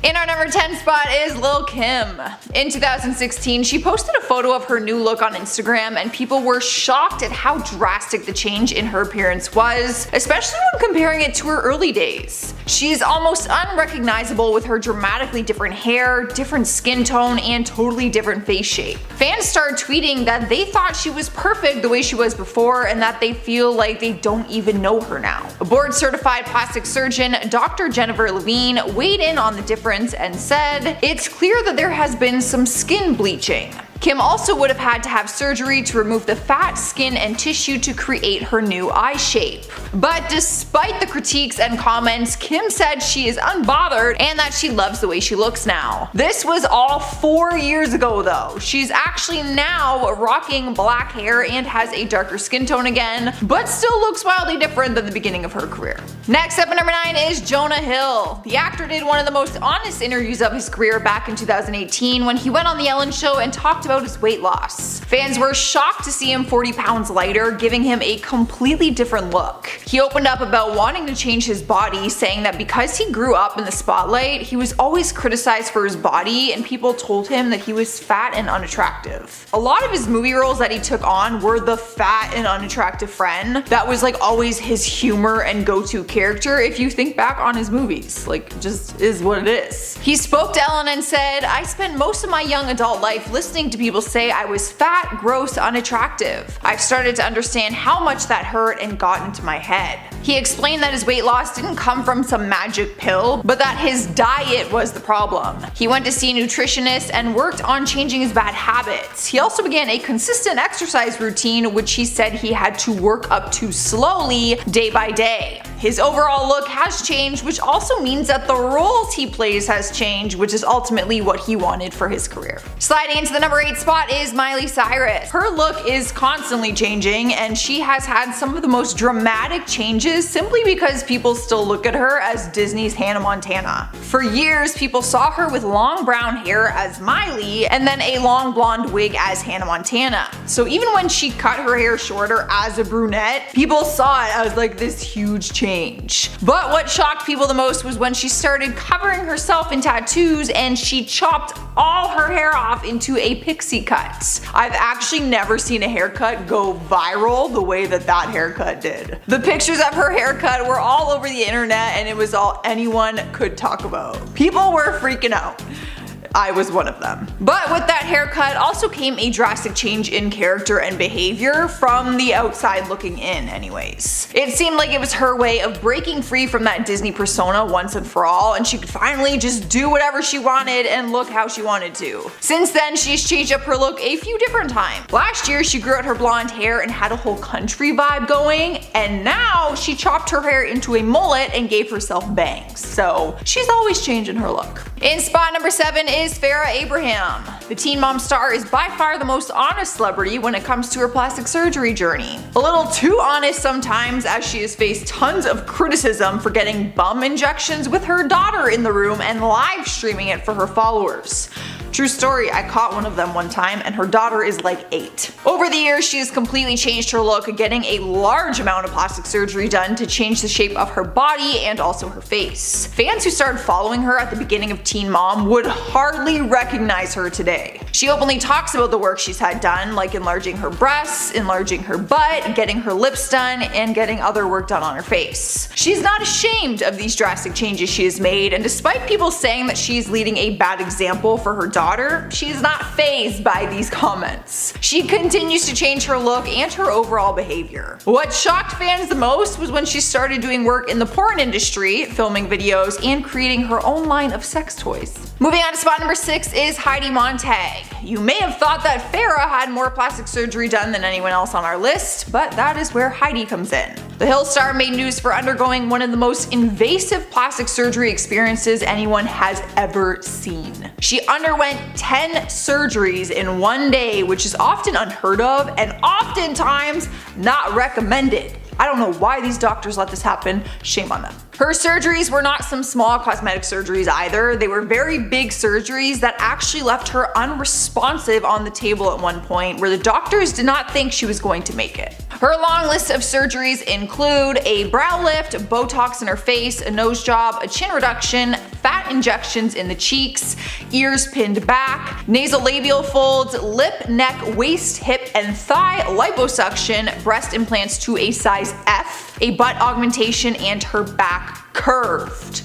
In our number 10 spot is Lil Kim. In 2016, she posted a photo of her new look on Instagram, and people were shocked at how drastic the change in her appearance was, especially when comparing it to her early days. She's almost unrecognizable with her dramatically different hair, different skin tone, and totally different face shape. Fans started tweeting that they thought she was perfect the way she was before, and that they feel like they don't even know her now. A board-certified plastic surgeon, Dr. Jennifer Levine, weighed in on the difference and said, "It's clear that there has been some skin bleaching." Kim also would have had to have surgery to remove the fat, skin, and tissue to create her new eye shape. But despite the critiques and comments, Kim said she is unbothered and that she loves the way she looks now. This was all 4 years ago though. She's actually now rocking black hair and has a darker skin tone again, but still looks wildly different than the beginning of her career. Next up at number 9 is Jonah Hill. The actor did one of the most honest interviews of his career back in 2018 when he went on The Ellen Show and talked about his weight loss. Fans were shocked to see him 40 pounds lighter, giving him a completely different look. He opened up about wanting to change his body, saying that because he grew up in the spotlight, he was always criticized for his body and people told him that he was fat and unattractive. A lot of his movie roles that he took on were the fat and unattractive friend. That was like always his humor and go-to character if you think back on his movies. Like, just is what it is. He spoke to Ellen and said, "I spent most of my young adult life listening to people say I was fat, gross, unattractive. I've started to understand how much that hurt and got into my head." He explained that his weight loss didn't come from some magic pill, but that his diet was the problem. He went to see a nutritionist and worked on changing his bad habits. He also began a consistent exercise routine, which he said he had to work up to slowly, day by day. His overall look has changed, which also means that the roles he plays has changed, which is ultimately what he wanted for his career. Sliding into the number 8 spot is Miley Cyrus. Her look is constantly changing, and she has had some of the most dramatic changes simply because people still look at her as Disney's Hannah Montana. For years, people saw her with long brown hair as Miley, and then a long blonde wig as Hannah Montana. So even when she cut her hair shorter as a brunette, people saw it as like this huge change. But what shocked people the most was when she started covering herself in tattoos and she chopped all her hair off into a pixie cut. I've actually never seen a haircut go viral the way that haircut did. The pictures of her haircut were all over the internet and it was all anyone could talk about. People were freaking out. I was one of them. But with that haircut also came a drastic change in character and behavior from the outside looking in anyways. It seemed like it was her way of breaking free from that Disney persona once and for all, and she could finally just do whatever she wanted and look how she wanted to. Since then, she's changed up her look a few different times. Last year, she grew out her blonde hair and had a whole country vibe going, and now she chopped her hair into a mullet and gave herself bangs. So she's always changing her look. In spot number 7 is Farrah Abraham. The Teen Mom star is by far the most honest celebrity when it comes to her plastic surgery journey. A little too honest sometimes, as she has faced tons of criticism for getting bum injections with her daughter in the room and live streaming it for her followers. True story, I caught one of them one time and her daughter is like 8. Over the years, she has completely changed her look, getting a large amount of plastic surgery done to change the shape of her body and also her face. Fans who started following her at the beginning of Teen Mom would hardly recognize her today. She openly talks about the work she's had done, like enlarging her breasts, enlarging her butt, getting her lips done, and getting other work done on her face. She's not ashamed of these drastic changes she has made, and despite people saying that she's leading a bad example for her daughter, she's not fazed by these comments. She continues to change her look and her overall behavior. What shocked fans the most was when she started doing work in the porn industry, filming videos, and creating her own line of sex toys. Moving on to spot number 6 is Heidi Montag. You may have thought that Farrah had more plastic surgery done than anyone else on our list, but that is where Heidi comes in. The Hill star made news for undergoing one of the most invasive plastic surgery experiences anyone has ever seen. She underwent 10 surgeries in one day, which is often unheard of and oftentimes not recommended. I don't know why these doctors let this happen. Shame on them. Her surgeries were not some small cosmetic surgeries either. They were very big surgeries that actually left her unresponsive on the table at one point, where the doctors did not think she was going to make it. Her long list of surgeries include a brow lift, Botox in her face, a nose job, a chin reduction, fat injections in the cheeks, ears pinned back, nasolabial folds, lip, neck, waist, hip, and thigh liposuction, breast implants to a size F, a butt augmentation, and her back curved.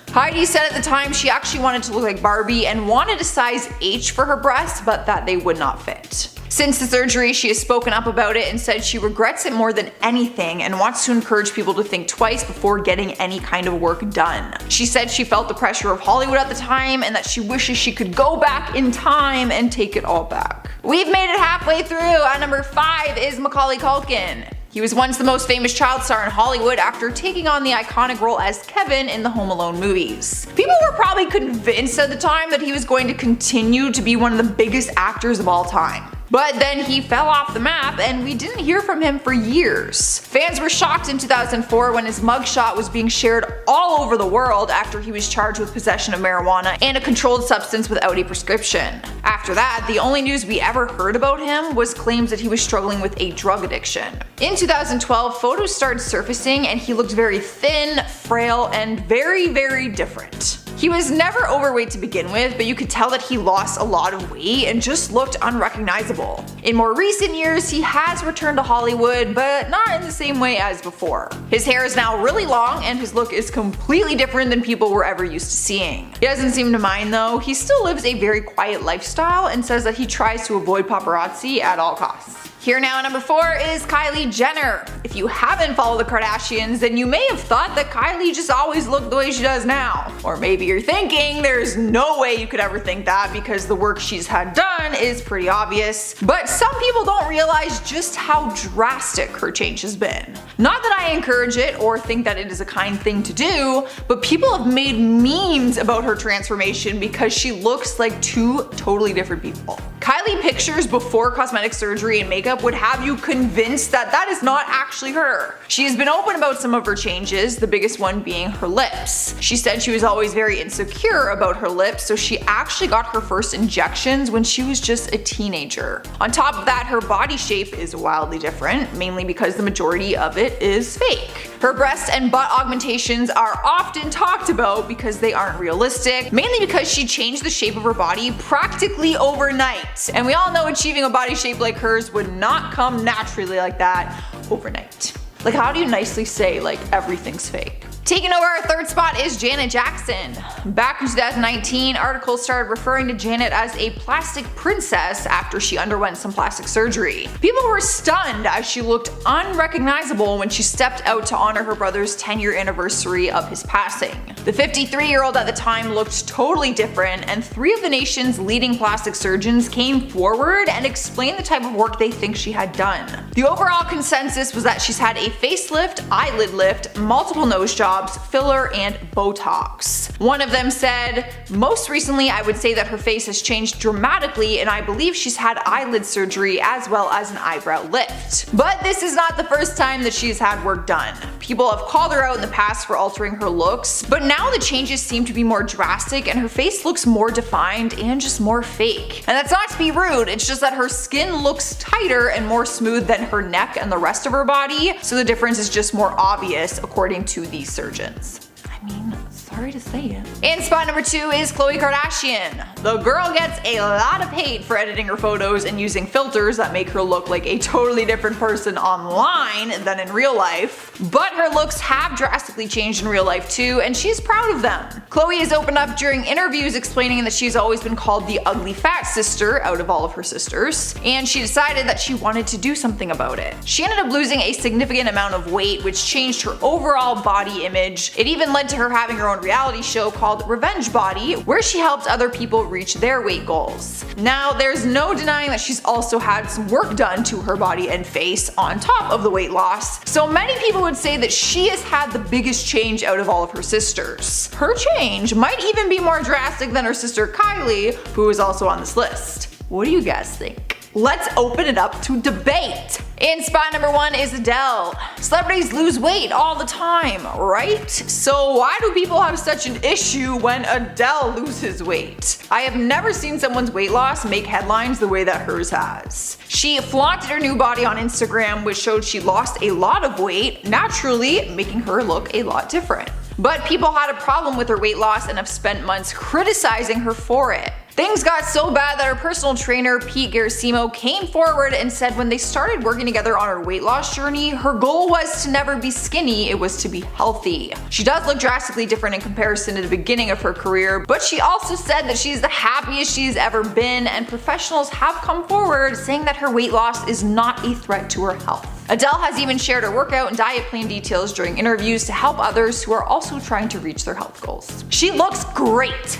Heidi said at the time she actually wanted to look like Barbie and wanted a size H for her breasts, but that they would not fit. Since the surgery, she has spoken up about it and said she regrets it more than anything and wants to encourage people to think twice before getting any kind of work done. She said she felt the pressure of Hollywood at the time and that she wishes she could go back in time and take it all back. We've made it halfway through. At number 5 is Macaulay Culkin. He was once the most famous child star in Hollywood after taking on the iconic role as Kevin in the Home Alone movies. People were probably convinced at the time that he was going to continue to be one of the biggest actors of all time. But then he fell off the map and we didn't hear from him for years. Fans were shocked in 2004 when his mugshot was being shared all over the world after he was charged with possession of marijuana and a controlled substance without a prescription. After that, the only news we ever heard about him was claims that he was struggling with a drug addiction. In 2012, photos started surfacing and he looked very thin, frail, and very different. He was never overweight to begin with, but you could tell that he lost a lot of weight and just looked unrecognizable. In more recent years, he has returned to Hollywood, but not in the same way as before. His hair is now really long and his look is completely different than people were ever used to seeing. He doesn't seem to mind though. He still lives a very quiet lifestyle and says that he tries to avoid paparazzi at all costs. Here now at number 4 is Kylie Jenner. If you haven't followed the Kardashians, then you may have thought that Kylie just always looked the way she does now. Or maybe you're thinking there's no way you could ever think that because the work she's had done is pretty obvious. But some people don't realize just how drastic her change has been. Not that I encourage it or think that it is a kind thing to do, but people have made memes about her transformation because she looks like two totally different people. Kylie pictures before cosmetic surgery and makeup would have you convinced that that is not actually her. She has been open about some of her changes, the biggest one being her lips. She said she was always very insecure about her lips, so she actually got her first injections when she was just a teenager. On top of that, her body shape is wildly different, mainly because the majority of it is fake. Her breast and butt augmentations are often talked about because they aren't realistic, mainly because she changed the shape of her body practically overnight. And we all know achieving a body shape like hers would not come naturally like that overnight. Like, how do you nicely say like everything's fake? Taking over our 3rd spot is Janet Jackson. Back in 2019, articles started referring to Janet as a plastic princess after she underwent some plastic surgery. People were stunned as she looked unrecognizable when she stepped out to honor her brother's 10-year anniversary of his passing. The 53-year-old at the time looked totally different, and 3 of the nation's leading plastic surgeons came forward and explained the type of work they think she had done. The overall consensus was that she's had a facelift, eyelid lift, multiple nose jobs, filler, and Botox. One of them said, "Most recently I would say that her face has changed dramatically and I believe she's had eyelid surgery as well as an eyebrow lift." But this is not the first time that she's had work done. People have called her out in the past for altering her looks, but now the changes seem to be more drastic and her face looks more defined and just more fake. And that's not to be rude, it's just that her skin looks tighter and more smooth than her neck and the rest of her body, so the difference is just more obvious according to these surgeons. I mean, sorry to say it. And spot number 2 is Khloe Kardashian. The girl gets a lot of hate for editing her photos and using filters that make her look like a totally different person online than in real life. But her looks have drastically changed in real life too, and she's proud of them. Khloe has opened up during interviews explaining that she's always been called the ugly fat sister out of all of her sisters, and she decided that she wanted to do something about it. She ended up losing a significant amount of weight, which changed her overall body image. It even led to her having her own reality show called Revenge Body, where she helped other people reach their weight goals. Now, there's no denying that she's also had some work done to her body and face on top of the weight loss, so many people would say that she has had the biggest change out of all of her sisters. Her change might even be more drastic than her sister Kylie, who is also on this list. What do you guys think? Let's open it up to debate. In spot number 1 is Adele. Celebrities lose weight all the time, right? So why do people have such an issue when Adele loses weight? I have never seen someone's weight loss make headlines the way that hers has. She flaunted her new body on Instagram, which showed she lost a lot of weight, naturally making her look a lot different. But people had a problem with her weight loss and have spent months criticizing her for it. Things got so bad that her personal trainer, Pete Garasimo, came forward and said when they started working together on her weight loss journey, her goal was to never be skinny, it was to be healthy. She does look drastically different in comparison to the beginning of her career, but she also said that she's the happiest she's ever been, and professionals have come forward saying that her weight loss is not a threat to her health. Adele has even shared her workout and diet plan details during interviews to help others who are also trying to reach their health goals. She looks great!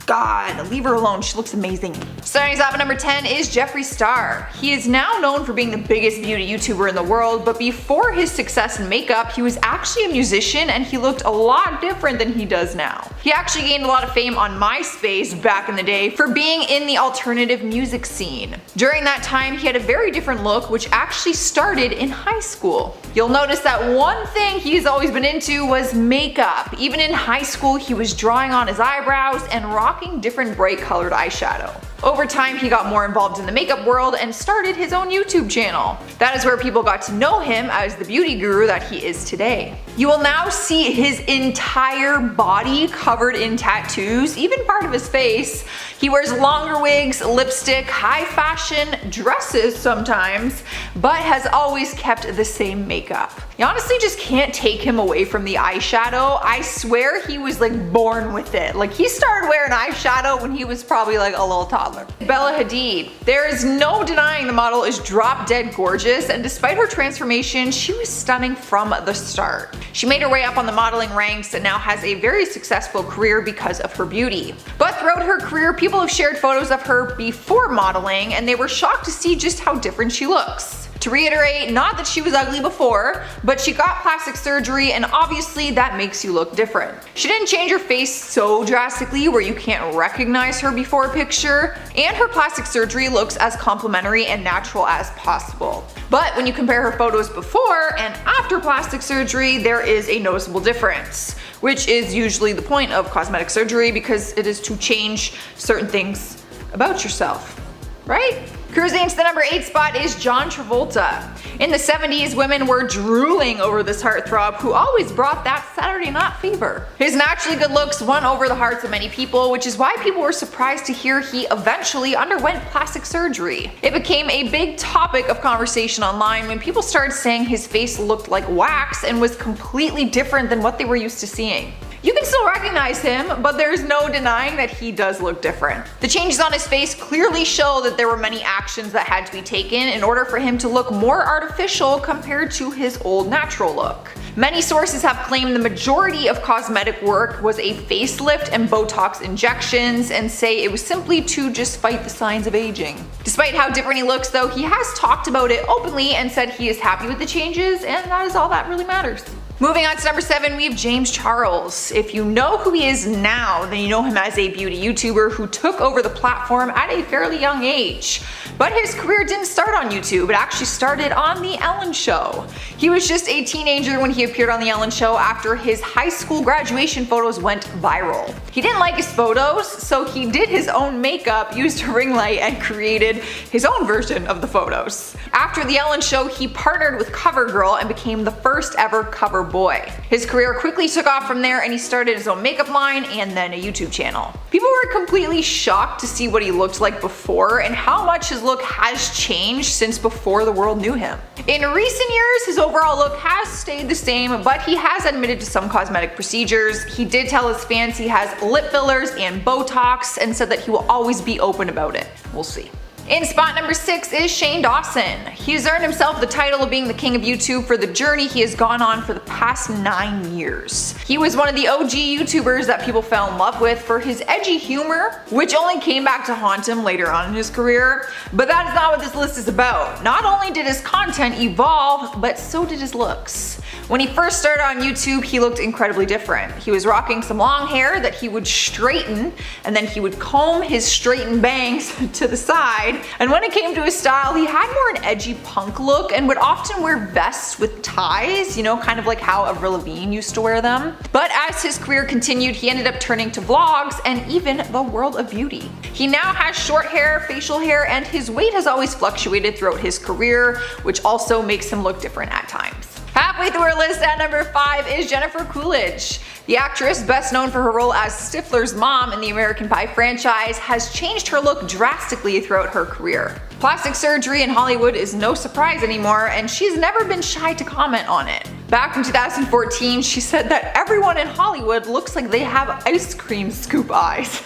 God, leave her alone, she looks amazing. Starting off at number 10 is Jeffree Star. He is now known for being the biggest beauty YouTuber in the world, but before his success in makeup, he was actually a musician and he looked a lot different than he does now. He actually gained a lot of fame on MySpace back in the day for being in the alternative music scene. During that time, he had a very different look, which actually started in high school. You'll notice that one thing he's always been into was makeup. Even in high school, he was drawing on his eyebrows and rocking different bright colored eyeshadow. Over time, he got more involved in the makeup world and started his own YouTube channel. That is where people got to know him as the beauty guru that he is today. You will now see his entire body covered in tattoos, even part of his face. He wears longer wigs, lipstick, high fashion dresses sometimes, but has always kept the same makeup. You honestly just can't take him away from the eyeshadow. I swear he was like born with it. Like he started wearing eyeshadow when he was probably like a little toddler. Bella Hadid. There is no denying the model is drop dead gorgeous, and despite her transformation, she was stunning from the start. She made her way up on the modeling ranks and now has a very successful career because of her beauty. But throughout her career, people have shared photos of her before modeling and they were shocked to see just how different she looks. To reiterate, not that she was ugly before, but she got plastic surgery and obviously that makes you look different. She didn't change her face so drastically where you can't recognize her before a picture, and her plastic surgery looks as complimentary and natural as possible. But when you compare her photos before and after plastic surgery, there is a noticeable difference, which is usually the point of cosmetic surgery because it is to change certain things about yourself, right? Cruising into the number 8 spot is John Travolta. In the 70s, women were drooling over this heartthrob who always brought that Saturday night fever. His naturally good looks won over the hearts of many people, which is why people were surprised to hear he eventually underwent plastic surgery. It became a big topic of conversation online when people started saying his face looked like wax and was completely different than what they were used to seeing. You can still recognize him, but there's no denying that he does look different. The changes on his face clearly show that there were many actions that had to be taken in order for him to look more artificial compared to his old natural look. Many sources have claimed the majority of cosmetic work was a facelift and Botox injections and say it was simply to just fight the signs of aging. Despite how different he looks though, he has talked about it openly and said he is happy with the changes, and that is all that really matters. Moving on to number 7, we have James Charles. If you know who he is now, then you know him as a beauty YouTuber who took over the platform at a fairly young age. But his career didn't start on YouTube, it actually started on The Ellen Show. He was just a teenager when he appeared on The Ellen Show after his high school graduation photos went viral. He didn't like his photos, so he did his own makeup, used a ring light, and created his own version of the photos. After The Ellen Show, he partnered with CoverGirl and became the first ever cover boy. His career quickly took off from there and he started his own makeup line and then a YouTube channel. People were completely shocked to see what he looked like before and how much his look has changed since before the world knew him. In recent years, his overall look has stayed the same, but he has admitted to some cosmetic procedures. He did tell his fans he has lip fillers and Botox and said that he will always be open about it. We'll see. In spot number 6 is Shane Dawson. He's earned himself the title of being the king of YouTube for the journey he has gone on for the past 9 years. He was one of the OG YouTubers that people fell in love with for his edgy humor, which only came back to haunt him later on in his career. But that is not what this list is about. Not only did his content evolve, but so did his looks. When he first started on YouTube, he looked incredibly different. He was rocking some long hair that he would straighten, and then he would comb his straightened bangs to the side. And when it came to his style, he had more an edgy punk look and would often wear vests with ties, you know, kind of like how Avril Lavigne used to wear them. But as his career continued, he ended up turning to vlogs and even the world of beauty. He now has short hair, facial hair, and his weight has always fluctuated throughout his career, which also makes him look different at times. Halfway Halfway through our list at number 5 is Jennifer Coolidge. The actress, best known for her role as Stifler's mom in the American Pie franchise, has changed her look drastically throughout her career. Plastic surgery in Hollywood is no surprise anymore, and she's never been shy to comment on it. Back in 2014, she said that everyone in Hollywood looks like they have ice cream scoop eyes.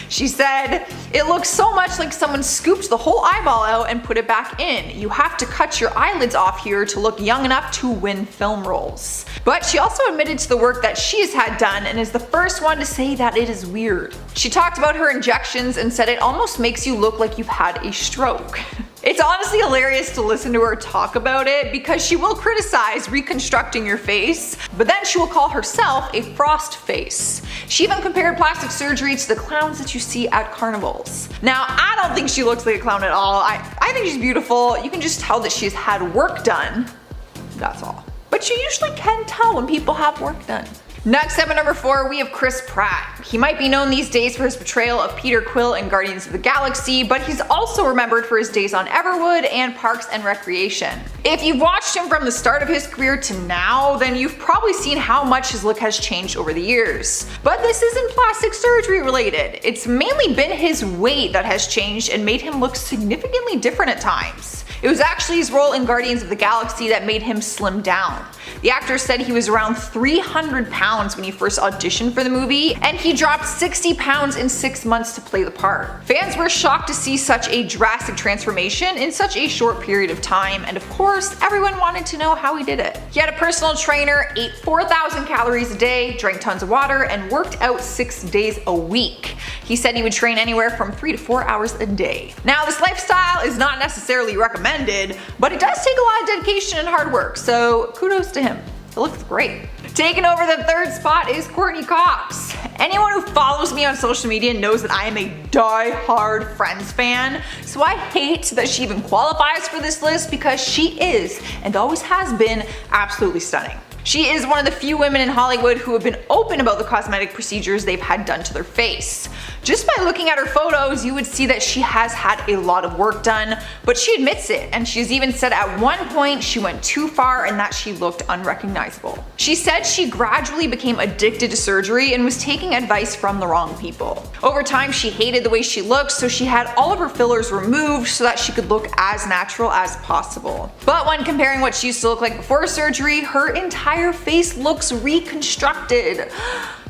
She said, "It looks so much like someone scooped the whole eyeball out and put it back in. You have to cut your eyelids off here to look young enough to win film roles." But she also admitted to the work that she's had done and is the first one to say that it is weird. She talked about her injections and said it almost makes you look like you've had a stroke. It's honestly hilarious to listen to her talk about it because she will criticize reconstructing your face, but then she will call herself a frost face. She even compared plastic surgery to the clowns that you see at carnivals. Now, I don't think she looks like a clown at all. I think she's beautiful. You can just tell that she's had work done. That's all. But you usually can tell when people have work done. Next up at number 4, we have Chris Pratt. He might be known these days for his portrayal of Peter Quill in Guardians of the Galaxy, but he's also remembered for his days on Everwood and Parks and Recreation. If you've watched him from the start of his career to now, then you've probably seen how much his look has changed over the years. But this isn't plastic surgery related. It's mainly been his weight that has changed and made him look significantly different at times. It was actually his role in Guardians of the Galaxy that made him slim down. The actor said he was around 300 pounds when he first auditioned for the movie, and he dropped 60 pounds in 6 months to play the part. Fans were shocked to see such a drastic transformation in such a short period of time, and of course, everyone wanted to know how he did it. He had a personal trainer, ate 4,000 calories a day, drank tons of water, and worked out 6 days a week. He said he would train anywhere from 3 to 4 hours a day. Now, this lifestyle is not necessarily recommended, but it does take a lot of dedication and hard work, so kudos to him. It looks great. Taking over the 3rd spot is Courtney Cox. Anyone who follows me on social media knows that I am a die-hard Friends fan, so I hate that she even qualifies for this list because she is, and always has been, absolutely stunning. She is one of the few women in Hollywood who have been open about the cosmetic procedures they've had done to their face. Just by looking at her photos, you would see that she has had a lot of work done, but she admits it, and she's even said at one point she went too far and that she looked unrecognizable. She said she gradually became addicted to surgery and was taking advice from the wrong people. Over time, she hated the way she looked, so she had all of her fillers removed so that she could look as natural as possible. But when comparing what she used to look like before surgery, her entire face looks reconstructed.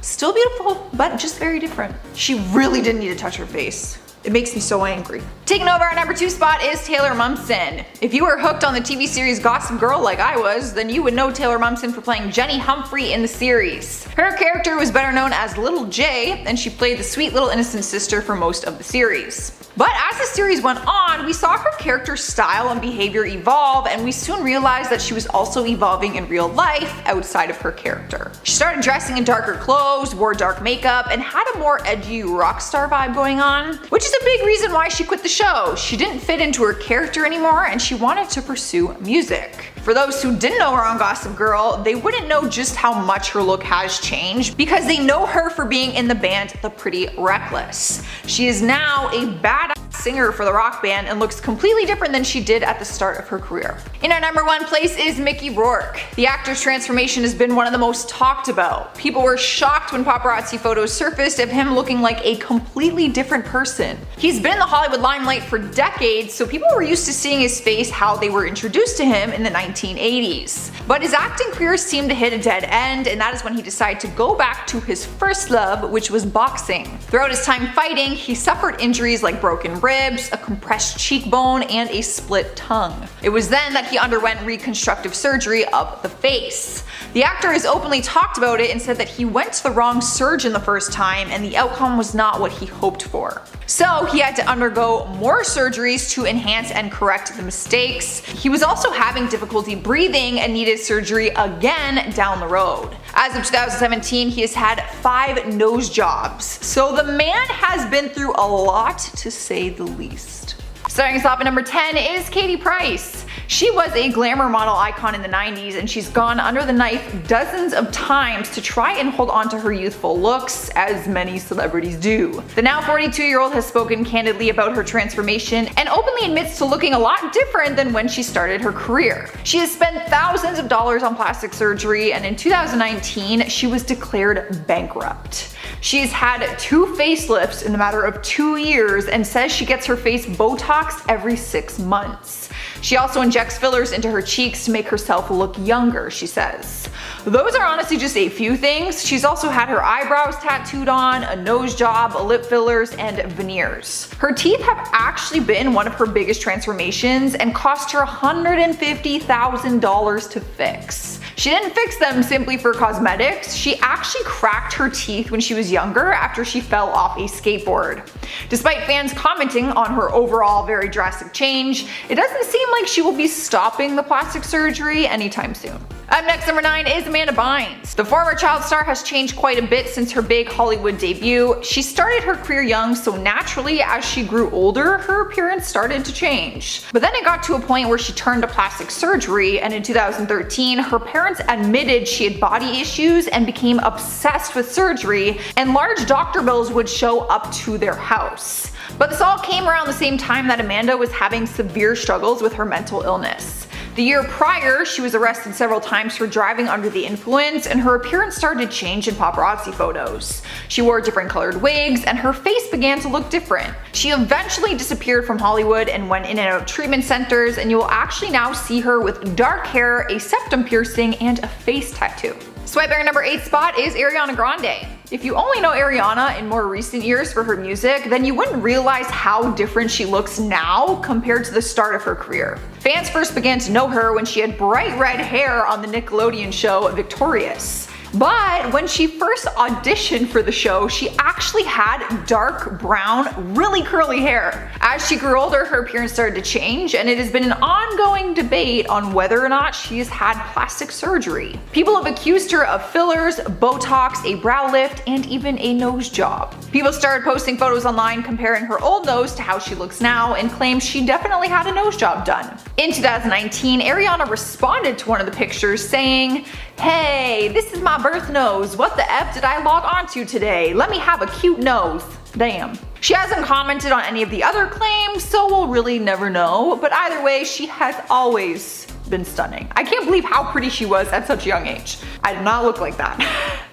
Still beautiful, but just very different. She really didn't need to touch her face. It makes me so angry. Taking over our number 2 spot is Taylor Momsen. If you were hooked on the TV series Gossip Girl like I was, then you would know Taylor Momsen for playing Jenny Humphrey in the series. Her character was better known as Little J, and she played the sweet little innocent sister for most of the series. But as the series went on, we saw her character's style and behavior evolve, and we soon realized that she was also evolving in real life outside of her character. She started dressing in darker clothes, wore dark makeup, and had a more edgy rock star vibe going on, which is a big reason why she quit the show. She didn't fit into her character anymore, and she wanted to pursue music. For those who didn't know her on Gossip Girl, they wouldn't know just how much her look has changed because they know her for being in the band The Pretty Reckless. She is now a badass singer for the rock band and looks completely different than she did at the start of her career. In our number 1 place is Mickey Rourke. The actor's transformation has been one of the most talked about. People were shocked when paparazzi photos surfaced of him looking like a completely different person. He's been in the Hollywood limelight for decades, so people were used to seeing his face how they were introduced to him in the 1980s. But his acting career seemed to hit a dead end, and that is when he decided to go back to his first love, which was boxing. Throughout his time fighting, he suffered injuries like broken ribs, a compressed cheekbone, and a split tongue. It was then that he underwent reconstructive surgery of the face. The actor has openly talked about it and said that he went to the wrong surgeon the first time and the outcome was not what he hoped for. So he had to undergo more surgeries to enhance and correct the mistakes. He was also having difficulty breathing and needed surgery again down the road. As of 2017, he has had 5 nose jobs. So the man has been through a lot, to say the least. Starting us off at number 10 is Katie Price. She was a glamour model icon in the 90s, and she's gone under the knife dozens of times to try and hold on to her youthful looks, as many celebrities do. The now 42-year-old has spoken candidly about her transformation and openly admits to looking a lot different than when she started her career. She has spent thousands of dollars on plastic surgery, and in 2019, she was declared bankrupt. She's had 2 facelifts in the matter of 2 years and says she gets her face Botoxed every 6 months. She also injects fillers into her cheeks to make herself look younger, she says. Those are honestly just a few things. She's also had her eyebrows tattooed on, a nose job, lip fillers, and veneers. Her teeth have actually been one of her biggest transformations and cost her $150,000 to fix. She didn't fix them simply for cosmetics. She actually cracked her teeth when she was younger after she fell off a skateboard. Despite fans commenting on her overall very drastic change, it doesn't seem like she will be stopping the plastic surgery anytime soon. Up next, number 9 is Amanda Bynes. The former child star has changed quite a bit since her big Hollywood debut. She started her career young, so naturally as she grew older, her appearance started to change. But then it got to a point where she turned to plastic surgery, and in 2013, her parents admitted she had body issues and became obsessed with surgery, and large doctor bills would show up to their house. But this all came around the same time that Amanda was having severe struggles with her mental illness. The year prior, she was arrested several times for driving under the influence, and her appearance started to change in paparazzi photos. She wore different colored wigs, and her face began to look different. She eventually disappeared from Hollywood and went in and out of treatment centers, and you will actually now see her with dark hair, a septum piercing, and a face tattoo. Swipe number 8 spot is Ariana Grande. If you only know Ariana in more recent years for her music, then you wouldn't realize how different she looks now compared to the start of her career. Fans first began to know her when she had bright red hair on the Nickelodeon show Victorious. But when she first auditioned for the show, she actually had dark brown, really curly hair. As she grew older, her appearance started to change, and it has been an ongoing debate on whether or not she has had plastic surgery. People have accused her of fillers, Botox, a brow lift, and even a nose job. People started posting photos online comparing her old nose to how she looks now and claimed she definitely had a nose job done. In 2019, Ariana responded to one of the pictures saying, "Hey, this is my birth nose. What the F did I log onto today? Let me have a cute nose." Damn. She hasn't commented on any of the other claims, so we'll really never know, but either way, she has always been stunning. I can't believe how pretty she was at such a young age. I did not look like that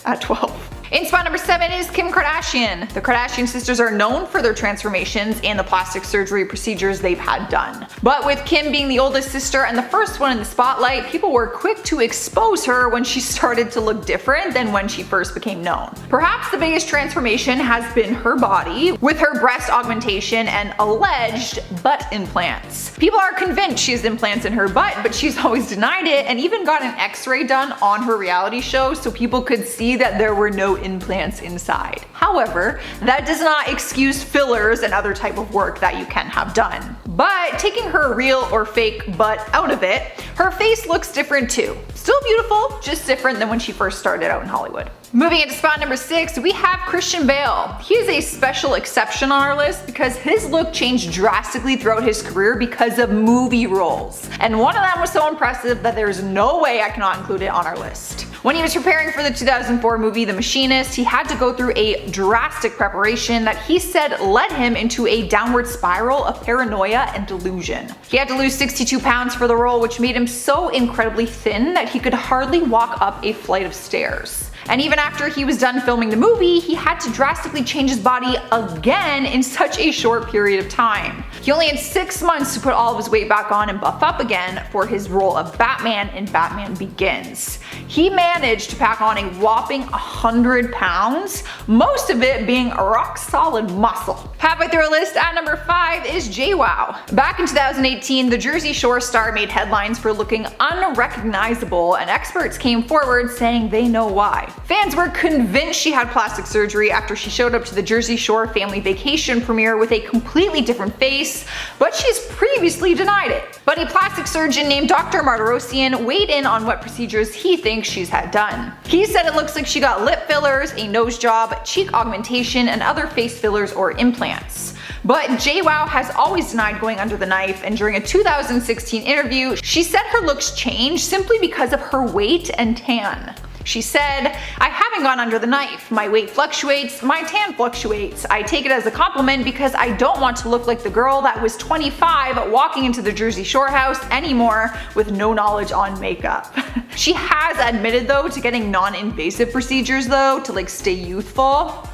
at 12. In spot number 7 is Kim Kardashian. The Kardashian sisters are known for their transformations and the plastic surgery procedures they've had done. But with Kim being the oldest sister and the first one in the spotlight, people were quick to expose her when she started to look different than when she first became known. Perhaps the biggest transformation has been her body, with her breast augmentation and alleged butt implants. People are convinced she has implants in her butt, but she's always denied it and even got an x-ray done on her reality show so people could see that there were no implants inside. However, that does not excuse fillers and other type of work that you can have done. But taking her real or fake butt out of it, her face looks different too. Still beautiful, just different than when she first started out in Hollywood. Moving into spot number 6, we have Christian Bale. He is a special exception on our list because his look changed drastically throughout his career because of movie roles. And one of them was so impressive that there's no way I cannot include it on our list. When he was preparing for the 2004 movie The Machinist, he had to go through a drastic preparation that he said led him into a downward spiral of paranoia and delusion. He had to lose 62 pounds for the role, which made him so incredibly thin that he could hardly walk up a flight of stairs. And even after he was done filming the movie, he had to drastically change his body again in such a short period of time. He only had 6 months to put all of his weight back on and buff up again for his role of Batman in Batman Begins. He managed to pack on a whopping 100 pounds, most of it being rock solid muscle. Halfway through a list at number 5 is JWoww. Back in 2018, the Jersey Shore star made headlines for looking unrecognizable, and experts came forward saying they know why. Fans were convinced she had plastic surgery after she showed up to the Jersey Shore family vacation premiere with a completely different face, but she's previously denied it. But a plastic surgeon named Dr. Martirosyan weighed in on what procedures he thinks she's had done. He said it looks like she got lip fillers, a nose job, cheek augmentation, and other face fillers or implants. But JWoww has always denied going under the knife, and during a 2016 interview, she said her looks changed simply because of her weight and tan. She said, "I haven't gone under the knife. My weight fluctuates, my tan fluctuates. I take it as a compliment because I don't want to look like the girl that was 25 walking into the Jersey Shore house anymore with no knowledge on makeup." She has admitted though to getting non-invasive procedures though to like stay youthful.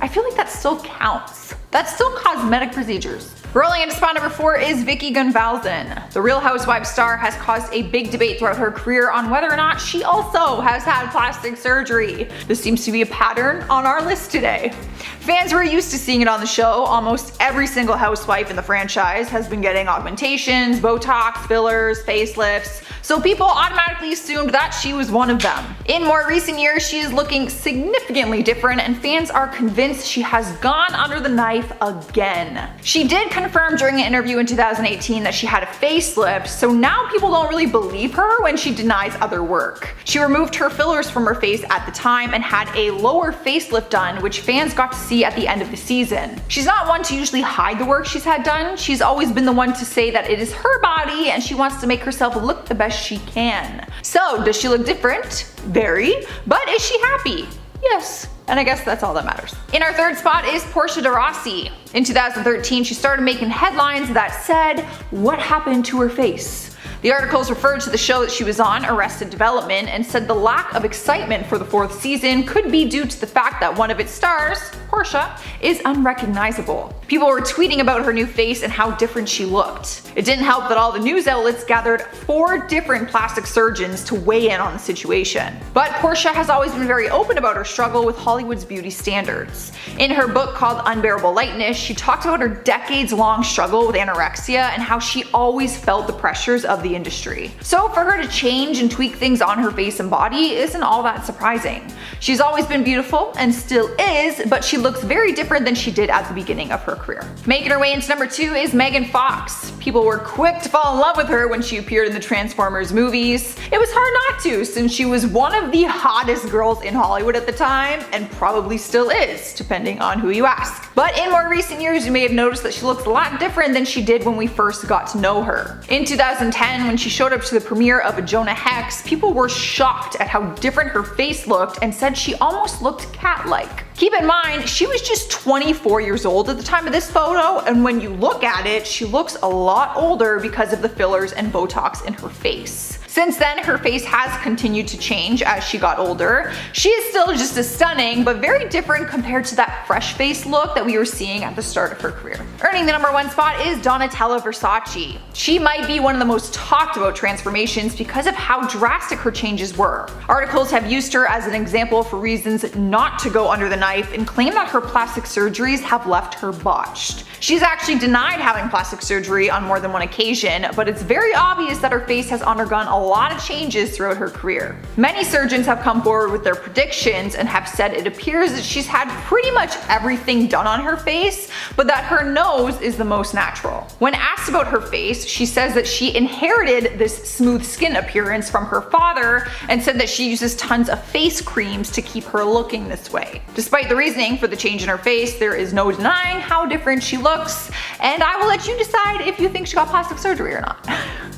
I feel like that still counts. That's still cosmetic procedures. Rolling into spot number 4 is Vicky Gunvalson. The Real Housewives star has caused a big debate throughout her career on whether or not she also has had plastic surgery. This seems to be a pattern on our list today. Fans were used to seeing it on the show. Almost every single housewife in the franchise has been getting augmentations, Botox, fillers, facelifts, so people automatically assumed that she was one of them. In more recent years, she is looking significantly different, and fans are convinced she has gone under the knife again. She did confirm during an interview in 2018 that she had a facelift, so now people don't really believe her when she denies other work. She removed her fillers from her face at the time and had a lower facelift done, which fans got to see at the end of the season. She's not one to usually hide the work she's had done. She's always been the one to say that it is her body and she wants to make herself look the best she can. So does she look different? Very. But is she happy? Yes. And I guess that's all that matters. In our third spot is Portia De Rossi. In 2013, she started making headlines that said, "What happened to her face?" The articles referred to the show that she was on, Arrested Development, and said the lack of excitement for the 4th season could be due to the fact that one of its stars, Portia, is unrecognizable. People were tweeting about her new face and how different she looked. It didn't help that all the news outlets gathered 4 different plastic surgeons to weigh in on the situation. But Portia has always been very open about her struggle with Hollywood's beauty standards. In her book called Unbearable Lightness, she talked about her decades-long struggle with anorexia and how she always felt the pressures of the industry. So for her to change and tweak things on her face and body isn't all that surprising. She's always been beautiful and still is, but she looks very different than she did at the beginning of her career. Making her way into number 2 is Megan Fox. People were quick to fall in love with her when she appeared in the Transformers movies. It was hard not to, since she was one of the hottest girls in Hollywood at the time, and probably still is, depending on who you ask. But in more recent years, you may have noticed that she looks a lot different than she did when we first got to know her. In 2010, when she showed up to the premiere of Jonah Hex, people were shocked at how different her face looked and said she almost looked cat-like. Keep in mind, she was just 24 years old at the time of this photo, and when you look at it, she looks a lot older because of the fillers and Botox in her face. Since then, her face has continued to change as she got older. She is still just as stunning, but very different compared to that fresh face look that we were seeing at the start of her career. Earning the number 1 spot is Donatella Versace. She might be one of the most talked about transformations because of how drastic her changes were. Articles have used her as an example for reasons not to go under the knife and claim that her plastic surgeries have left her botched. She's actually denied having plastic surgery on more than one occasion, but it's very obvious that her face has undergone a lot of changes throughout her career. Many surgeons have come forward with their predictions and have said it appears that she's had pretty much everything done on her face, but that her nose is the most natural. When asked about her face, she says that she inherited this smooth skin appearance from her father and said that she uses tons of face creams to keep her looking this way. Despite the reasoning for the change in her face, there is no denying how different she looks, and I will let you decide if you think she got plastic surgery or not.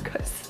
Because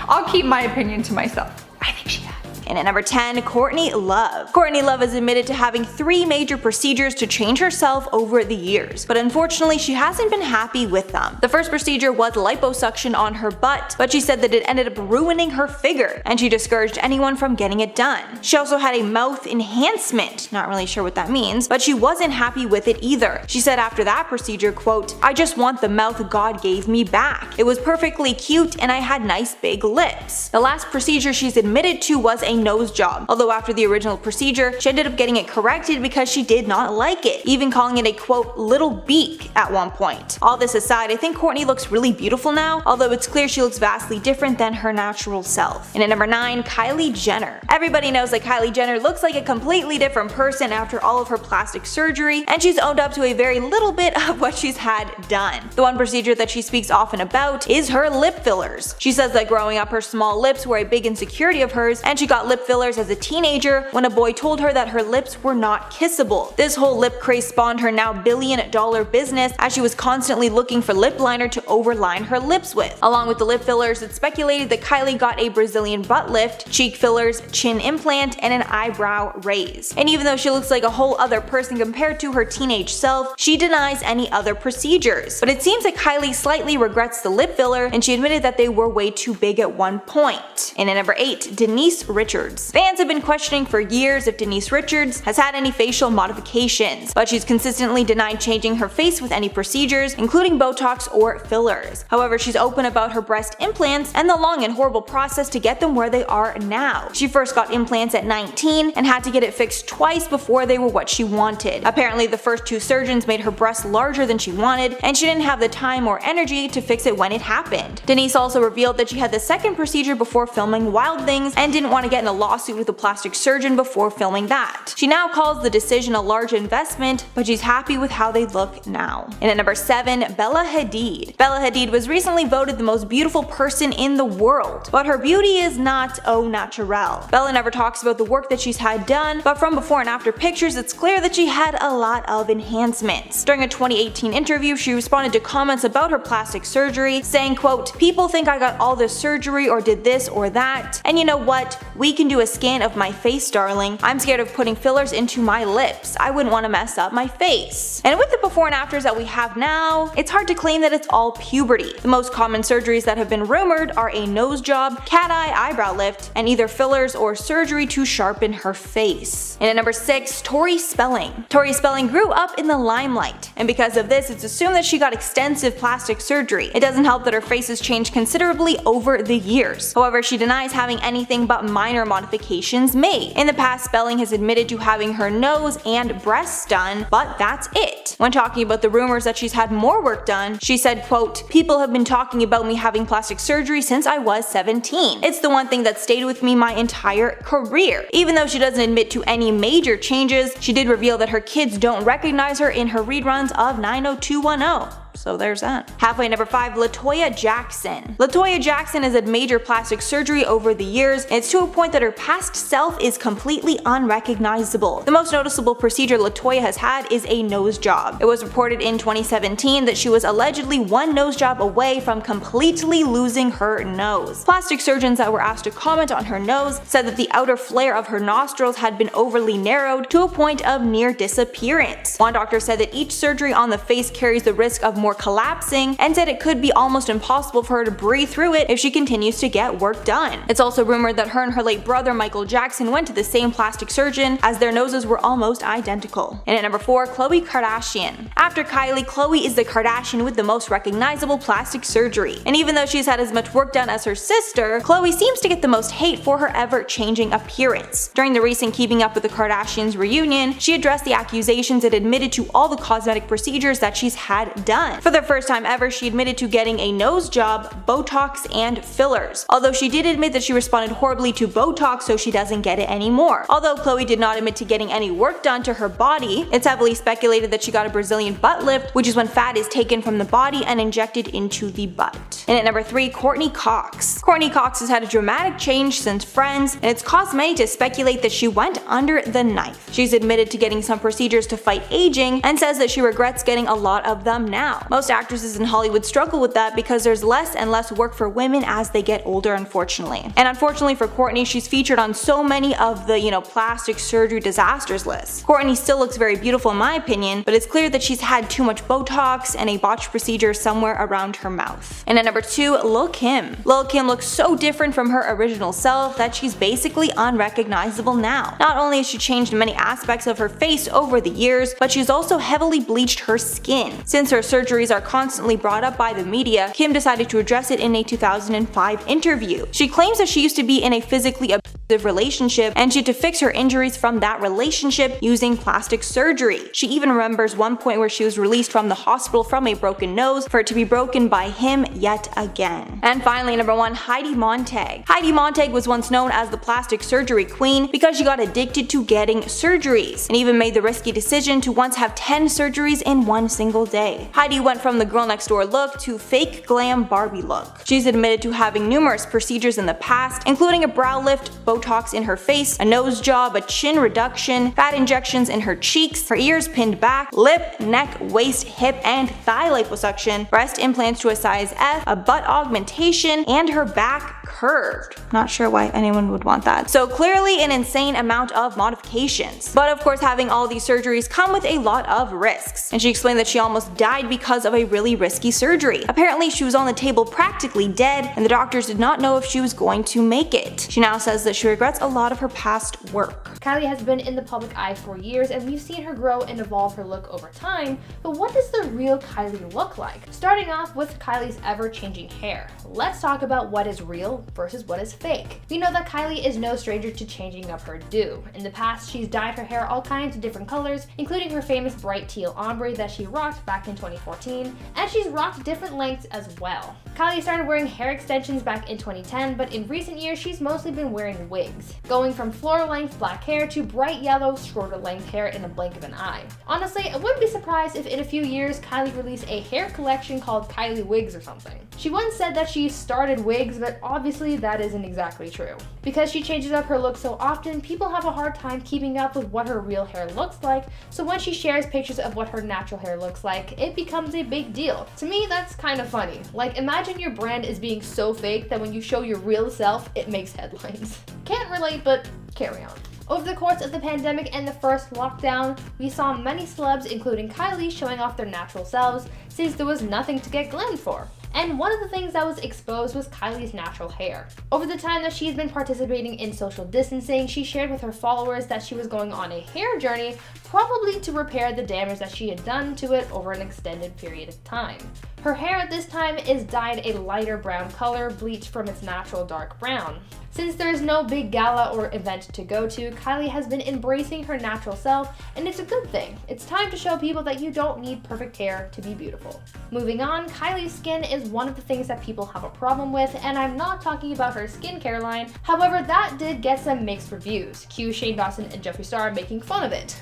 I'll keep my opinion to myself. I think she had. And at number 10, Courtney Love. Courtney Love has admitted to having 3 major procedures to change herself over the years, but unfortunately she hasn't been happy with them. The first procedure was liposuction on her butt, but she said that it ended up ruining her figure, and she discouraged anyone from getting it done. She also had a mouth enhancement, not really sure what that means, but she wasn't happy with it either. She said after that procedure, quote, "I just want the mouth God gave me back. It was perfectly cute and I had nice big lips." The last procedure she's admitted to was a nose job, although after the original procedure, she ended up getting it corrected because she did not like it, even calling it a quote little beak at one point. All this aside, I think Kourtney looks really beautiful now, although it's clear she looks vastly different than her natural self. And at number 9, Kylie Jenner. Everybody knows that Kylie Jenner looks like a completely different person after all of her plastic surgery, and she's owned up to a very little bit of what she's had done. The one procedure that she speaks often about is her lip fillers. She says that growing up her small lips were a big insecurity of hers, and she got lip fillers as a teenager when a boy told her that her lips were not kissable. This whole lip craze spawned her now billion-dollar business, as she was constantly looking for lip liner to overline her lips with. Along with the lip fillers, it's speculated that Kylie got a Brazilian butt lift, cheek fillers, chin implant, and an eyebrow raise. And even though she looks like a whole other person compared to her teenage self, she denies any other procedures. But it seems that Kylie slightly regrets the lip filler, and she admitted that they were way too big at one point. And at number 8, Denise Richards. Fans have been questioning for years if Denise Richards has had any facial modifications, but she's consistently denied changing her face with any procedures, including Botox or fillers. However, she's open about her breast implants and the long and horrible process to get them where they are now. She first got implants at 19 and had to get it fixed twice before they were what she wanted. Apparently, the first 2 surgeons made her breasts larger than she wanted, and she didn't have the time or energy to fix it when it happened. Denise also revealed that she had the second procedure before filming Wild Things and didn't want to get in a lawsuit with a plastic surgeon before filming that. She now calls the decision a large investment, but she's happy with how they look now. And at number 7, Bella Hadid. Bella Hadid was recently voted the most beautiful person in the world, but her beauty is not au naturel. Bella never talks about the work that she's had done, but from before and after pictures, it's clear that she had a lot of enhancements. During a 2018 interview, she responded to comments about her plastic surgery, saying, quote, "People think I got all this surgery or did this or that, and you know what? We can do a scan of my face, darling. I'm scared of putting fillers into my lips. I wouldn't want to mess up my face." And with the before and afters that we have now, it's hard to claim that it's all puberty. The most common surgeries that have been rumored are a nose job, cat eye eyebrow lift, and either fillers or surgery to sharpen her face. And at number 6, Tori Spelling. Tori Spelling grew up in the limelight, and because of this, it's assumed that she got extensive plastic surgery. It doesn't help that her face has changed considerably over the years. However, she denies having anything but minor modifications made. In the past, Spelling has admitted to having her nose and breasts done, but that's it. When talking about the rumors that she's had more work done, she said, quote, "People have been talking about me having plastic surgery since I was 17. It's the one thing that stayed with me my entire career." Even though she doesn't admit to any major changes, she did reveal that her kids don't recognize her in her reruns of 90210. So there's that. Halfway number 5, Latoya Jackson. Latoya Jackson has had major plastic surgery over the years, and it's to a point that her past self is completely unrecognizable. The most noticeable procedure Latoya has had is a nose job. It was reported in 2017 that she was allegedly one nose job away from completely losing her nose. Plastic surgeons that were asked to comment on her nose said that the outer flare of her nostrils had been overly narrowed to a point of near disappearance. One doctor said that each surgery on the face carries the risk of more collapsing, and said it could be almost impossible for her to breathe through it if she continues to get work done. It's also rumored that her and her late brother Michael Jackson went to the same plastic surgeon, as their noses were almost identical. And at number 4, Khloe Kardashian. After Kylie, Khloe is the Kardashian with the most recognizable plastic surgery. And even though she's had as much work done as her sister, Khloe seems to get the most hate for her ever-changing appearance. During the recent Keeping Up with the Kardashians reunion, she addressed the accusations and admitted to all the cosmetic procedures that she's had done. For the first time ever, she admitted to getting a nose job, Botox, and fillers. Although she did admit that she responded horribly to Botox, so she doesn't get it anymore. Although Khloe did not admit to getting any work done to her body, it's heavily speculated that she got a Brazilian butt lift, which is when fat is taken from the body and injected into the butt. And at number 3, Courtney Cox. Courtney Cox has had a dramatic change since Friends, and it's caused many to speculate that she went under the knife. She's admitted to getting some procedures to fight aging, and says that she regrets getting a lot of them now. Most actresses in Hollywood struggle with that because there's less and less work for women as they get older, unfortunately. And unfortunately for Courtney, she's featured on so many of the, plastic surgery disasters lists. Courtney still looks very beautiful in my opinion, but it's clear that she's had too much Botox and a botched procedure somewhere around her mouth. And at number 2, Lil Kim. Lil Kim looks so different from her original self that she's basically unrecognizable now. Not only has she changed many aspects of her face over the years, but she's also heavily bleached her skin. Since her surgeries are constantly brought up by the media, Kim decided to address it in a 2005 interview. She claims that she used to be in a physically relationship, and she had to fix her injuries from that relationship using plastic surgery. She even remembers one point where she was released from the hospital from a broken nose for it to be broken by him yet again. And finally, number 1, Heidi Montag. Heidi Montag was once known as the plastic surgery queen because she got addicted to getting surgeries, and even made the risky decision to once have 10 surgeries in one single day. Heidi went from the girl next door look to fake glam Barbie look. She's admitted to having numerous procedures in the past, including a brow lift, Botox in her face, a nose job, a chin reduction, fat injections in her cheeks, her ears pinned back, lip, neck, waist, hip, and thigh liposuction, breast implants to a size F, a butt augmentation, and her back curved. Not sure why anyone would want that. So clearly an insane amount of modifications. But of course, having all these surgeries come with a lot of risks. And she explained that she almost died because of a really risky surgery. Apparently she was on the table practically dead, and the doctors did not know if she was going to make it. She now says that she regrets a lot of her past work. Kylie has been in the public eye for years, and we've seen her grow and evolve her look over time, but what does the real Kylie look like? Starting off with Kylie's ever-changing hair. Let's talk about what is real versus what is fake. We know that Kylie is no stranger to changing up her do. In the past, she's dyed her hair all kinds of different colors, including her famous bright teal ombre that she rocked back in 2014, and she's rocked different lengths as well. Kylie started wearing hair extensions back in 2010, but in recent years she's mostly been wearing wigs, going from floor-length black hair to bright yellow, shorter-length hair in a blink of an eye. Honestly, I wouldn't be surprised if in a few years Kylie released a hair collection called Kylie Wigs or something. She once said that she started wigs, but obviously that isn't exactly true. Because she changes up her look so often, people have a hard time keeping up with what her real hair looks like, so when she shares pictures of what her natural hair looks like, it becomes a big deal. To me, that's kind of funny. Like, imagine your brand is being so fake that when you show your real self, it makes headlines. Can't relate, but carry on. Over the course of the pandemic and the first lockdown, we saw many celebs, including Kylie, showing off their natural selves since there was nothing to get glammed for. And one of the things that was exposed was Kylie's natural hair. Over the time that she's been participating in social distancing, she shared with her followers that she was going on a hair journey, probably to repair the damage that she had done to it over an extended period of time. Her hair at this time is dyed a lighter brown color, bleached from its natural dark brown. Since there is no big gala or event to go to, Kylie has been embracing her natural self, and it's a good thing. It's time to show people that you don't need perfect hair to be beautiful. Moving on, Kylie's skin is one of the things that people have a problem with, and I'm not talking about her skincare line. However, that did get some mixed reviews. Cue Shane Dawson and Jeffree Star making fun of it.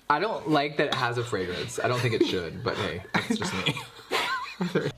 I don't like that it has a fragrance. I don't think it should, but hey, that's just me.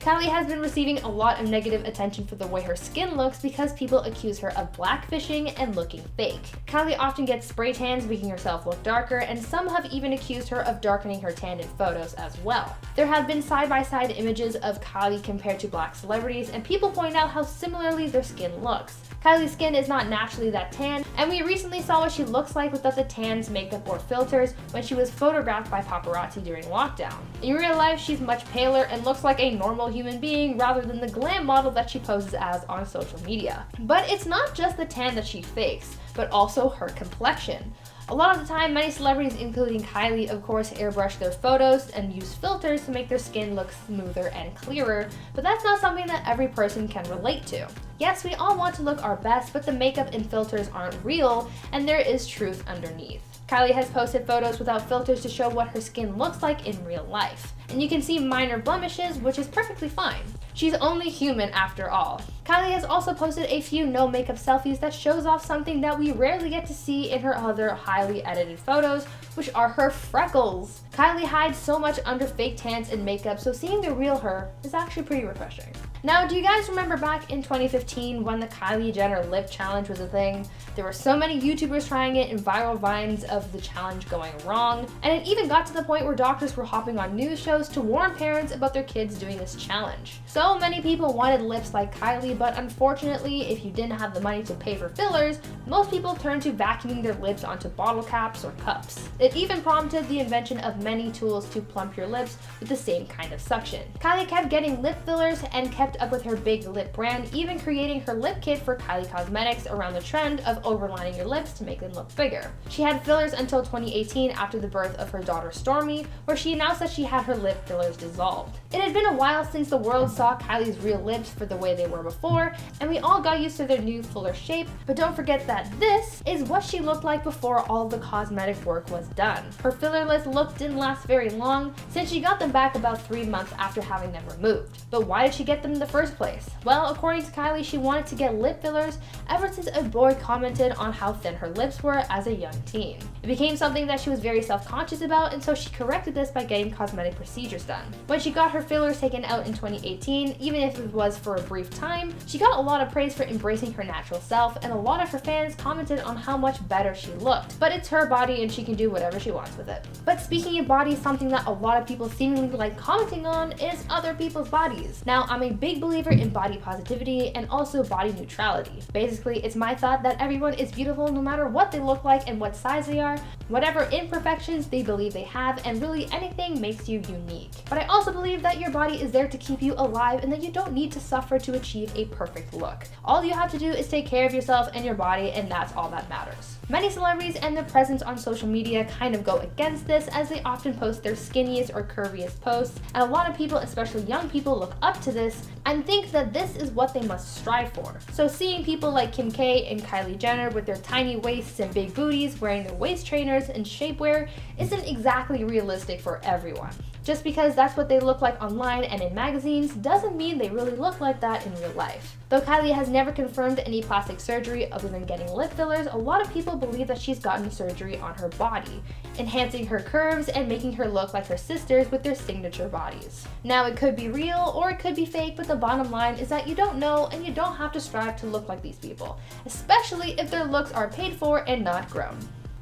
Kylie has been receiving a lot of negative attention for the way her skin looks because people accuse her of blackfishing and looking fake. Kylie often gets spray tans, making herself look darker, and some have even accused her of darkening her tan in photos as well. There have been side-by-side images of Kylie compared to black celebrities, and people point out how similarly their skin looks. Kylie's skin is not naturally that tan, and we recently saw what she looks like without the tans, makeup, or filters when she was photographed by paparazzi during lockdown. In real life, she's much paler and looks like a normal human being rather than the glam model that she poses as on social media. But it's not just the tan that she fakes, but also her complexion. A lot of the time, many celebrities, including Kylie, of course, airbrush their photos and use filters to make their skin look smoother and clearer, but that's not something that every person can relate to. Yes, we all want to look our best, but the makeup and filters aren't real, and there is truth underneath. Kylie has posted photos without filters to show what her skin looks like in real life. And you can see minor blemishes, which is perfectly fine. She's only human after all. Kylie has also posted a few no makeup selfies that shows off something that we rarely get to see in her other highly edited photos, which are her freckles. Kylie hides so much under fake tans and makeup, so seeing the real her is actually pretty refreshing. Now, do you guys remember back in 2015 when the Kylie Jenner lip challenge was a thing? There were so many YouTubers trying it and viral vines of the challenge going wrong, and it even got to the point where doctors were hopping on news shows to warn parents about their kids doing this challenge. So many people wanted lips like Kylie, but unfortunately, if you didn't have the money to pay for fillers, most people turned to vacuuming their lips onto bottle caps or cups. It even prompted the invention of have many tools to plump your lips with the same kind of suction. Kylie kept getting lip fillers and kept up with her big lip brand, even creating her lip kit for Kylie Cosmetics around the trend of overlining your lips to make them look bigger. She had fillers until 2018 after the birth of her daughter Stormi, where she announced that she had her lip fillers dissolved. It had been a while since the world saw Kylie's real lips for the way they were before, and we all got used to their new fuller shape, but don't forget that this is what she looked like before all the cosmetic work was done. Her fillerless look didn't last very long, since she got them back about 3 months after having them removed. But why did she get them in the first place? Well, according to Kylie, she wanted to get lip fillers ever since a boy commented on how thin her lips were as a young teen. It became something that she was very self-conscious about, and so she corrected this by getting cosmetic procedures done. When she got her fillers taken out in 2018, even if it was for a brief time, she got a lot of praise for embracing her natural self, and a lot of her fans commented on how much better she looked. But it's her body and she can do whatever she wants with it. But speaking of bodies, something that a lot of people seemingly like commenting on is other people's bodies. Now, I'm a big believer in body positivity and also body neutrality. Basically, it's my thought that everyone is beautiful no matter what they look like and what size they are, whatever imperfections they believe they have, and really anything makes you unique. But I also believe that your body is there to keep you alive and that you don't need to suffer to achieve a perfect look. All you have to do is take care of yourself and your body, and that's all that matters. Many celebrities and their presence on social media kind of go against this, as they often post their skinniest or curviest posts, and a lot of people, especially young people, look up to this and think that this is what they must strive for. So seeing people like Kim K and Kylie Jenner with their tiny waists and big booties wearing their waist trainers and shapewear isn't exactly realistic for everyone. Just because that's what they look like online and in magazines doesn't mean they really look like that in real life. Though Kylie has never confirmed any plastic surgery other than getting lip fillers, a lot of people believe that she's gotten surgery on her body, enhancing her curves and making her look like her sisters with their signature bodies. Now, it could be real or it could be fake, but the bottom line is that you don't know, and you don't have to strive to look like these people, especially if their looks are paid for and not grown.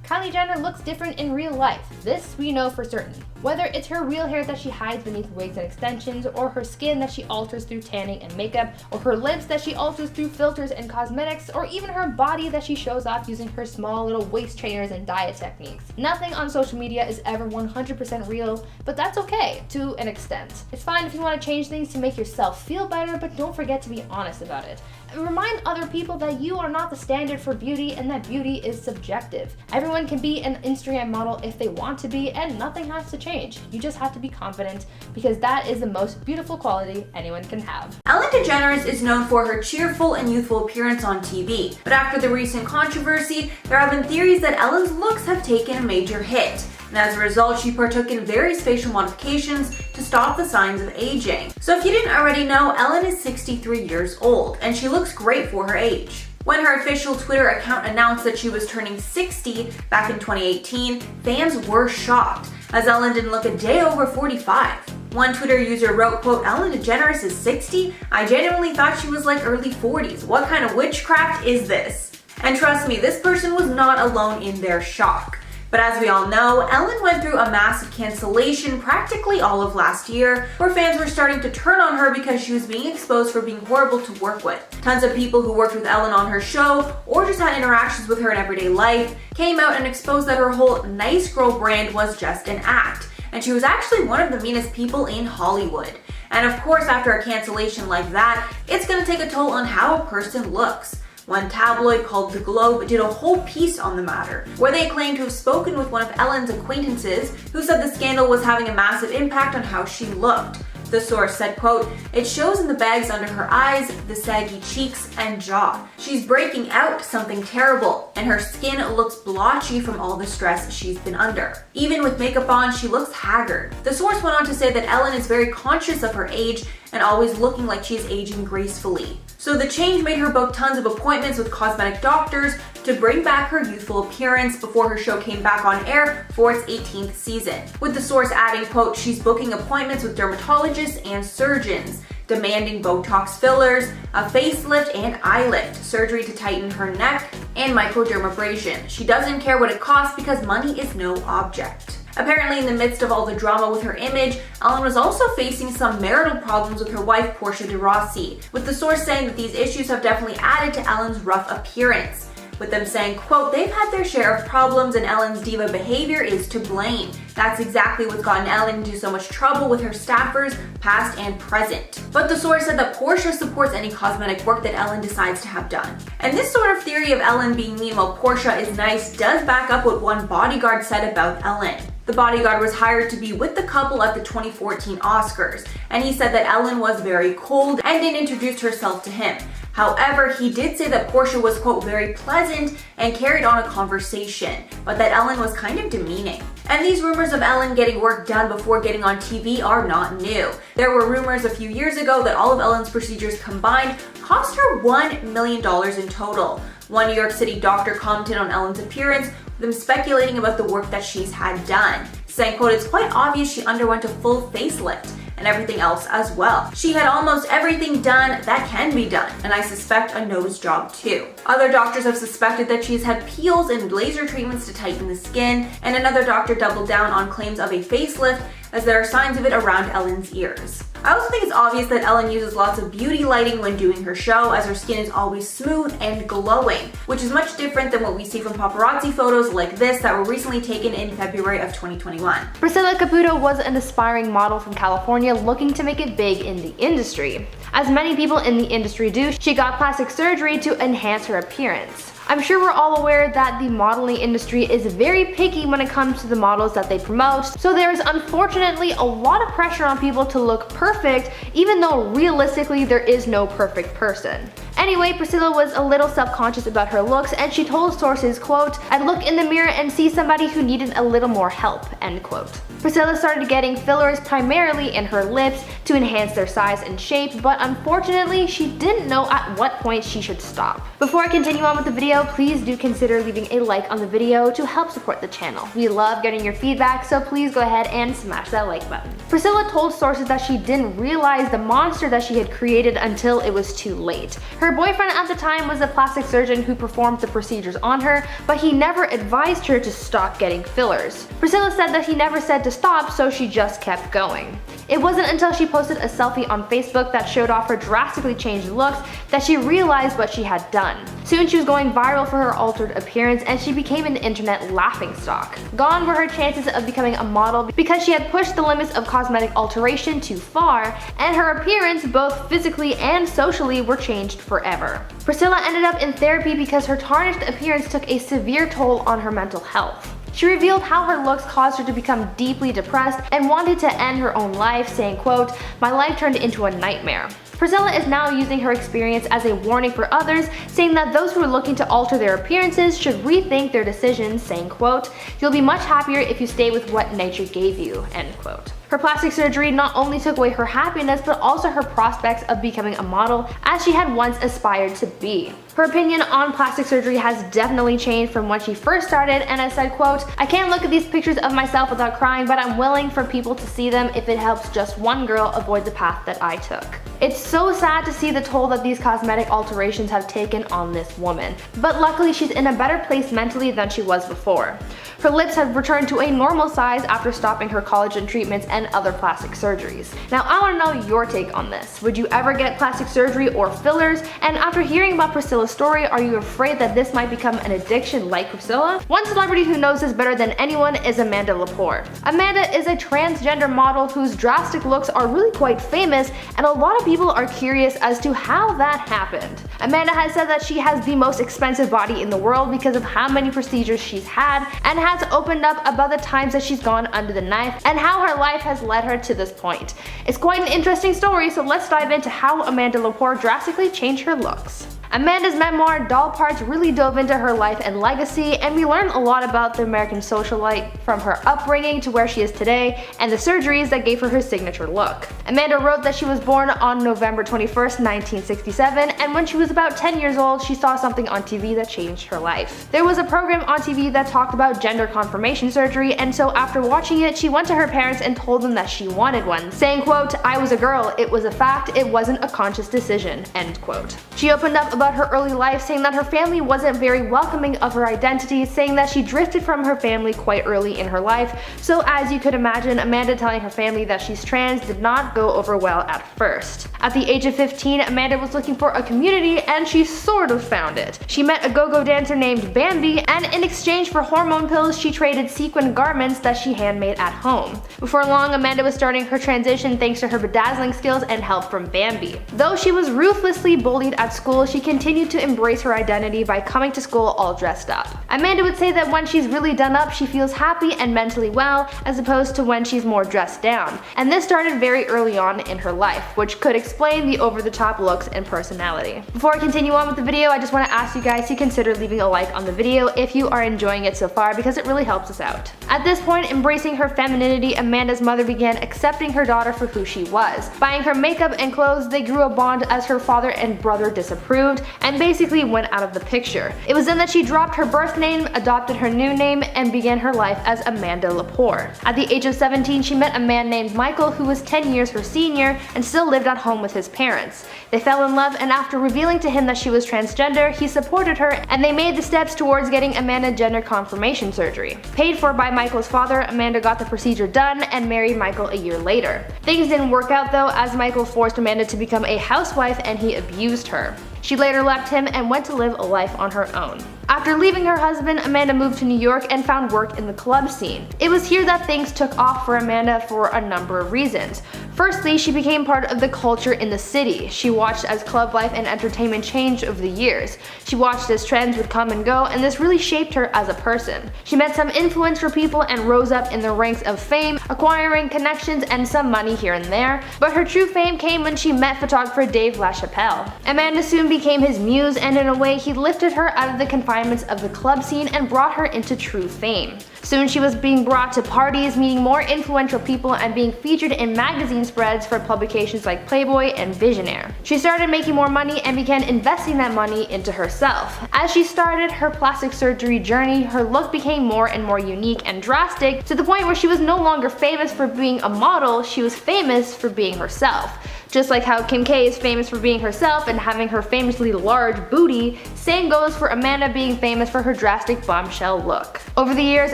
Kylie Jenner looks different in real life. This we know for certain. Whether it's her real hair that she hides beneath wigs and extensions, or her skin that she alters through tanning and makeup, or her lips that she alters through filters and cosmetics, or even her body that she shows off using her small little waist trainers and diet techniques. Nothing on social media is ever 100% real, but that's okay, to an extent. It's fine if you want to change things to make yourself feel better, but don't forget to be honest about it. And remind other people that you are not the standard for beauty and that beauty is subjective. Everyone can be an Instagram model if they want to be, and nothing has to change. You just have to be confident, because that is the most beautiful quality anyone can have. Ellen DeGeneres is known for her cheerful and youthful appearance on TV, but after the recent controversy, there have been theories that Ellen's looks have taken a major hit. And as a result, she partook in various facial modifications to stop the signs of aging. So if you didn't already know, Ellen is 63 years old, and she looks great for her age. When her official Twitter account announced that she was turning 60 back in 2018, fans were shocked, as Ellen didn't look a day over 45. One Twitter user wrote, quote, "Ellen DeGeneres is 60? I genuinely thought she was like early 40s. What kind of witchcraft is this?" And trust me, this person was not alone in their shock. But as we all know, Ellen went through a massive cancellation practically all of last year, where fans were starting to turn on her because she was being exposed for being horrible to work with. Tons of people who worked with Ellen on her show, or just had interactions with her in everyday life, came out and exposed that her whole nice girl brand was just an act, and she was actually one of the meanest people in Hollywood. And of course, after a cancellation like that, it's gonna take a toll on how a person looks. One tabloid called The Globe did a whole piece on the matter, where they claimed to have spoken with one of Ellen's acquaintances who said the scandal was having a massive impact on how she looked. The source said, quote, "It shows in the bags under her eyes, the saggy cheeks and jaw. She's breaking out something terrible, and her skin looks blotchy from all the stress she's been under. Even with makeup on, she looks haggard." The source went on to say that Ellen is very conscious of her age and always looking like she's aging gracefully. So the change made her book tons of appointments with cosmetic doctors to bring back her youthful appearance before her show came back on air for its 18th season. With the source adding, quote, "She's booking appointments with dermatologists and surgeons, demanding Botox fillers, a facelift and eye lift, surgery to tighten her neck, and microdermabrasion. She doesn't care what it costs because money is no object." Apparently, in the midst of all the drama with her image, Ellen was also facing some marital problems with her wife, Portia De Rossi, with the source saying that these issues have definitely added to Ellen's rough appearance. with them saying, quote, they've had their share of problems and Ellen's diva behavior is to blame. That's exactly what's gotten Ellen into so much trouble with her staffers, past and present. But the source said that Portia supports any cosmetic work that Ellen decides to have done. And this sort of theory of Ellen being mean while Portia is nice does back up what one bodyguard said about Ellen. The bodyguard was hired to be with the couple at the 2014 Oscars, and he said that Ellen was very cold and didn't introduce herself to him. However, he did say that Portia was, quote, very pleasant and carried on a conversation, but that Ellen was kind of demeaning. And these rumors of Ellen getting work done before getting on TV are not new. There were rumors a few years ago that all of Ellen's procedures combined cost her $1 million in total. One New York City doctor commented on Ellen's appearance, with them speculating about the work that she's had done, saying, quote, it's quite obvious she underwent a full facelift and everything else as well. She had almost everything done that can be done, and I suspect a nose job too. Other doctors have suspected that she's had peels and laser treatments to tighten the skin, and another doctor doubled down on claims of a facelift, as there are signs of it around Ellen's ears. I also think it's obvious that Ellen uses lots of beauty lighting when doing her show, as her skin is always smooth and glowing, which is much different than what we see from paparazzi photos like this that were recently taken in February of 2021. Priscilla Caputo was an aspiring model from California looking to make it big in the industry. As many people in the industry do, she got plastic surgery to enhance her appearance. I'm sure we're all aware that the modeling industry is very picky when it comes to the models that they promote, so there is unfortunately a lot of pressure on people to look perfect, even though realistically there is no perfect person. Anyway, Priscilla was a little self-conscious about her looks, and she told sources, quote, I'd look in the mirror and see somebody who needed a little more help, end quote. Priscilla started getting fillers primarily in her lips to enhance their size and shape, but unfortunately she didn't know at what point she should stop. Before I continue on with the video, please do consider leaving a like on the video to help support the channel. We love getting your feedback, so please go ahead and smash that like button. Priscilla told sources that she didn't realize the monster that she had created until it was too late. Her boyfriend at the time was a plastic surgeon who performed the procedures on her, but he never advised her to stop getting fillers. Priscilla said that he never said to stop, so she just kept going. It wasn't until she posted a selfie on Facebook that showed off her drastically changed looks that she realized what she had done. Soon she was going viral for her altered appearance, and she became an internet laughingstock. Gone were her chances of becoming a model because she had pushed the limits of cosmetic alteration too far, and her appearance, both physically and socially, were changed forever. Priscilla ended up in therapy because her tarnished appearance took a severe toll on her mental health. She revealed how her looks caused her to become deeply depressed and wanted to end her own life, saying, quote, my life turned into a nightmare. Priscilla is now using her experience as a warning for others, saying that those who are looking to alter their appearances should rethink their decisions, saying, quote, you'll be much happier if you stay with what nature gave you, end quote. Her plastic surgery not only took away her happiness, but also her prospects of becoming a model, as she had once aspired to be. Her opinion on plastic surgery has definitely changed from when she first started, and has said, quote, I can't look at these pictures of myself without crying, but I'm willing for people to see them if it helps just one girl avoid the path that I took. It's so sad to see the toll that these cosmetic alterations have taken on this woman, but luckily she's in a better place mentally than she was before. Her lips have returned to a normal size after stopping her collagen treatments and other plastic surgeries. Now I want to know your take on this. Would you ever get plastic surgery or fillers? And after hearing about Priscilla's story, are you afraid that this might become an addiction like Priscilla? One celebrity who knows this better than anyone is Amanda Lepore. Amanda is a transgender model whose drastic looks are really quite famous, and a lot of people are curious as to how that happened. Amanda has said that she has the most expensive body in the world because of how many procedures she's had, and has opened up about the times that she's gone under the knife and how her life has led her to this point. It's quite an interesting story, so let's dive into how Amanda Lepore drastically changed her looks. Amanda's memoir, Doll Parts, really dove into her life and legacy, and we learned a lot about the American socialite, from her upbringing to where she is today, and the surgeries that gave her her signature look. Amanda wrote that she was born on November 21st, 1967, and when she was about 10 years old, she saw something on TV that changed her life. There was a program on TV that talked about gender confirmation surgery, and so after watching it, she went to her parents and told them that she wanted one, saying, quote, I was a girl, it was a fact, it wasn't a conscious decision, end quote. She opened up about her early life, saying that her family wasn't very welcoming of her identity, saying that she drifted from her family quite early in her life. So as you could imagine, Amanda telling her family that she's trans did not go over well at first. At the age of 15, Amanda was looking for a community and she sort of found it. She met a go-go dancer named Bambi, and in exchange for hormone pills, she traded sequin garments that she handmade at home. Before long, Amanda was starting her transition thanks to her bedazzling skills and help from Bambi. Though she was ruthlessly bullied at school, she continued to embrace her identity by coming to school all dressed up. Amanda would say that when she's really done up, she feels happy and mentally well, as opposed to when she's more dressed down. And this started very early on in her life, which could explain the over-the-top looks and personality. Before I continue on with the video, I just want to ask you guys to consider leaving a like on the video if you are enjoying it so far, because it really helps us out. At this point, embracing her femininity, Amanda's mother began accepting her daughter for who she was. Buying her makeup and clothes, they grew a bond as her father and brother disapproved and basically went out of the picture. It was then that she dropped her birth name, adopted her new name, and began her life as Amanda Lepore. At the age of 17, she met a man named Michael who was 10 years her senior and still lived at home with his parents. They fell in love, and after revealing to him that she was transgender, he supported her and they made the steps towards getting Amanda gender confirmation surgery. Paid for by Michael's father, Amanda got the procedure done and married Michael a year later. Things didn't work out though, as Michael forced Amanda to become a housewife and he abused her. She later left him and went to live a life on her own. After leaving her husband, Amanda moved to New York and found work in the club scene. It was here that things took off for Amanda for a number of reasons. Firstly, she became part of the culture in the city. She watched as club life and entertainment changed over the years. She watched as trends would come and go, and this really shaped her as a person. She met some influential people and rose up in the ranks of fame, acquiring connections and some money here and there, but her true fame came when she met photographer Dave LaChapelle. Amanda soon became his muse, and in a way he lifted her out of the confinements of the club scene and brought her into true fame. Soon she was being brought to parties, meeting more influential people, and being featured in magazine spreads for publications like Playboy and Visionaire. She started making more money and began investing that money into herself. As she started her plastic surgery journey, her look became more and more unique and drastic, to the point where she was no longer famous for being a model, she was famous for being herself. Just like how Kim K is famous for being herself and having her famously large booty, same goes for Amanda being famous for her drastic bombshell look. Over the years,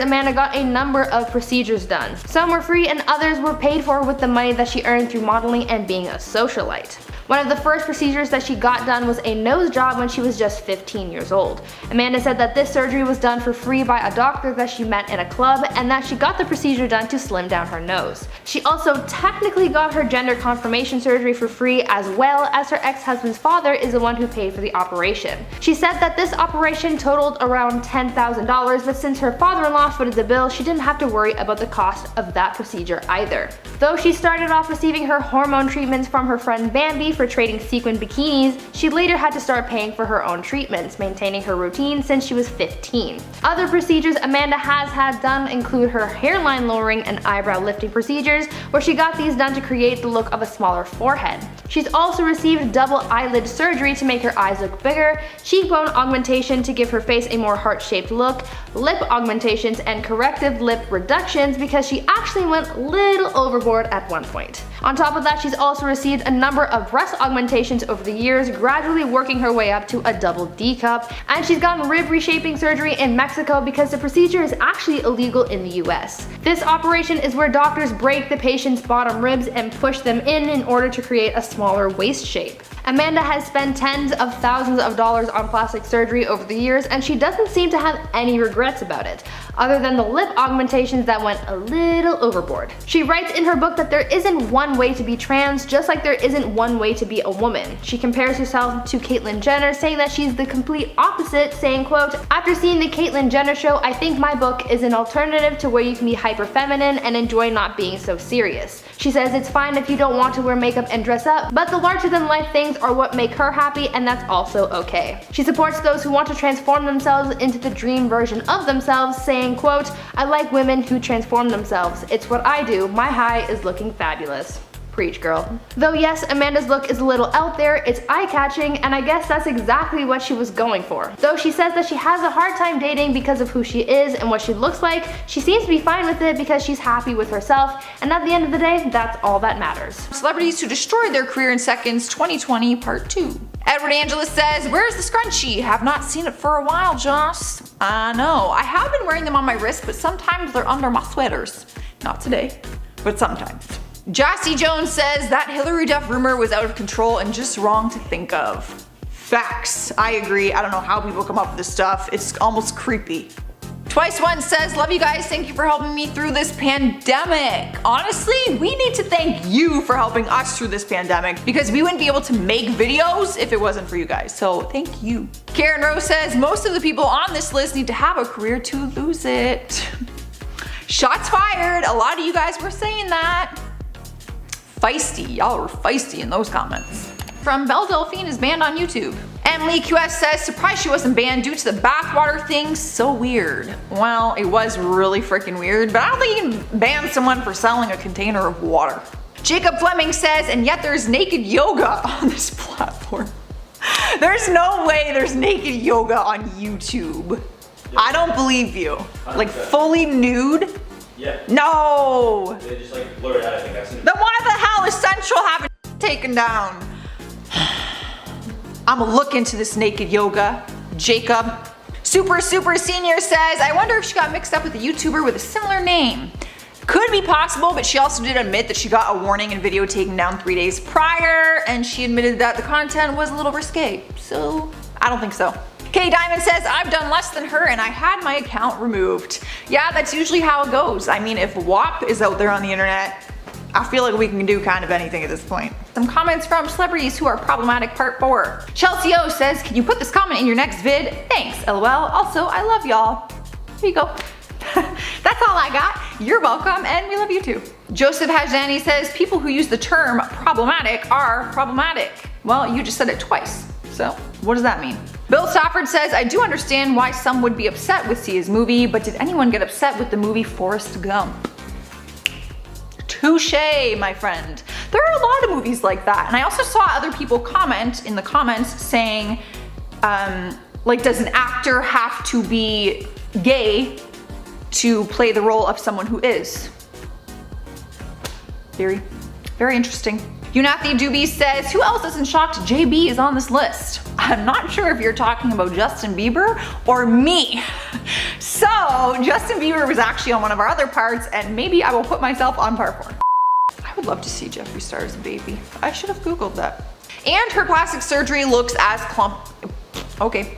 Amanda got a number of procedures done. Some were free and others were paid for with the money that she earned through modeling and being a socialite. One of the first procedures that she got done was a nose job when she was just 15 years old. Amanda said that this surgery was done for free by a doctor that she met in a club, and that she got the procedure done to slim down her nose. She also technically got her gender confirmation surgery for free, as well as her ex-husband's father is the one who paid for the operation. She said that this operation totaled around $10,000, but since her father-in-law footed the bill, she didn't have to worry about the cost of that procedure either. Though she started off receiving her hormone treatments from her friend Bambi for trading sequin bikinis, she later had to start paying for her own treatments, maintaining her routine since she was 15. Other procedures Amanda has had done include her hairline lowering and eyebrow lifting procedures, where she got these done to create the look of a smaller forehead. She's also received double eyelid surgery to make her eyes look bigger, cheekbone augmentation to give her face a more heart-shaped look, lip augmentations, and corrective lip reductions because she actually went a little overboard at one point. On top of that, she's also received a number of breast augmentations over the years, gradually working her way up to a double D cup, and she's gotten rib reshaping surgery in Mexico because the procedure is actually illegal in the US. This operation is where doctors break the patient's bottom ribs and push them in order to create a smaller waist shape. Amanda has spent tens of thousands of dollars on plastic surgery over the years, and she doesn't seem to have any regrets about it, other than the lip augmentations that went a little overboard. She writes in her book that there isn't one way to be trans, just like there isn't one way to be a woman. She compares herself to Caitlyn Jenner, saying that she's the complete opposite, saying, quote, "After seeing the Caitlyn Jenner show, I think my book is an alternative to where you can be hyper feminine and enjoy not being so serious." She says it's fine if you don't want to wear makeup and dress up, but the larger than life things are what make her happy, and that's also okay. She supports those who want to transform themselves into the dream version of themselves, saying, quote, "I like women who transform themselves. It's what I do. My high is looking fabulous." Preach, girl. Though yes, Amanda's look is a little out there, it's eye-catching, and I guess that's exactly what she was going for. Though she says that she has a hard time dating because of who she is and what she looks like, she seems to be fine with it because she's happy with herself, and at the end of the day, that's all that matters. Celebrities to destroy their career in seconds 2020 part 2. Edward Angelus says, where's the scrunchie? Have not seen it for a while, Joss. I know. I have been wearing them on my wrist, but sometimes they're under my sweaters. Not today, but sometimes. Jossie Jones says that Hillary Duff rumor was out of control and just wrong to think of. Facts. I agree. I don't know how people come up with this stuff. It's almost creepy. Twice One says, love you guys, thank you for helping me through this pandemic. Honestly, we need to thank you for helping us through this pandemic because we wouldn't be able to make videos if it wasn't for you guys, so thank you. Karen Rose says, most of the people on this list need to have a career to lose it. Shots fired, a lot of you guys were saying that. Feisty, y'all were feisty in those comments. From Belle Delphine is banned on YouTube. Emily QS says, surprised she wasn't banned due to the bathwater thing, so weird. Well, it was really freaking weird, but I don't think you can ban someone for selling a container of water. Jacob Fleming says, and yet there's naked yoga on this platform. There's no way there's naked yoga on YouTube. Yeah. I don't believe you. 100%. Like fully nude? Yeah. No! They just like blur it out, I think I've seen it. Then why the hell is Central having taken down? I'm gonna look into this naked yoga. Jacob. Super Senior says, I wonder if she got mixed up with a YouTuber with a similar name. Could be possible, but she also did admit that she got a warning and video taken down 3 days prior, and she admitted that the content was a little risque. So, I don't think so. Kay Diamond says, I've done less than her and I had my account removed. Yeah, that's usually how it goes. I mean, if WAP is out there on the internet, I feel like we can do kind of anything at this point. Some comments from celebrities who are problematic part 4. Chelsea O says, can you put this comment in your next vid? Thanks, LOL. Also, I love y'all. Here you go. That's all I got. You're welcome and we love you too. Joseph Hajani says, people who use the term problematic are problematic. Well, you just said it twice. So what does that mean? Bill Stafford says, I do understand why some would be upset with Sia's movie, but did anyone get upset with the movie Forrest Gump? Touche, my friend. There are a lot of movies like that. And I also saw other people comment in the comments saying, like, does an actor have to be gay to play the role of someone who is? Very interesting. Unathi Doobie says, who else isn't shocked JB is on this list? I'm not sure if you're talking about Justin Bieber or me. So Justin Bieber was actually on one of our other parts and maybe I will put myself on part 4. I would love to see Jeffree Star's baby. I should have Googled that. And her plastic surgery looks as okay.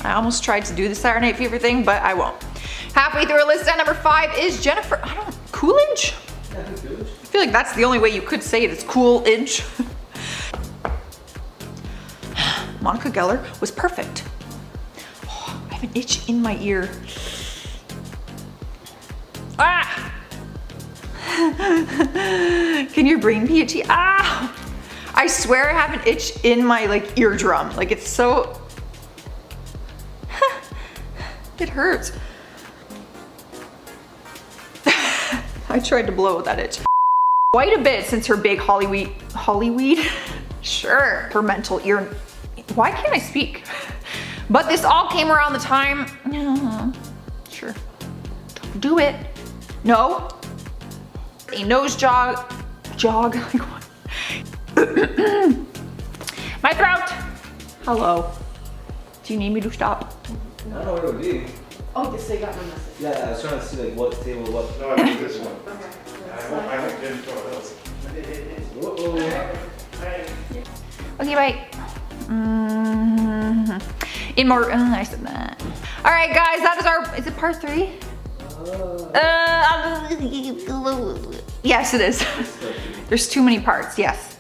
I almost tried to do the Saturday Night Fever thing, but I won't. Halfway through our list at number 5 is Jennifer, Coolidge? I feel like that's the only way you could say it, it's Coolidge. Monica Geller was perfect. Oh, I have an itch in my ear. Ah! Can your brain be itchy? Ah! I swear I have an itch in my eardrum. Like it's so, it hurts. I tried to blow with that itch. Quite a bit since her big Hollyweed? Sure, her mental ear. Why can't I speak? But this all came around the time, sure. Do it. No. A nose jog, like what? My throat. Hello. Do you need me to stop? I don't know what it would be. Oh, this they got my message. Yeah, I was trying to see what table, what. No, I think this one. Okay. I haven't been for those. Okay, bye. I said that. All right, guys, that is is it part 3? Yes, it is. There's too many parts, yes.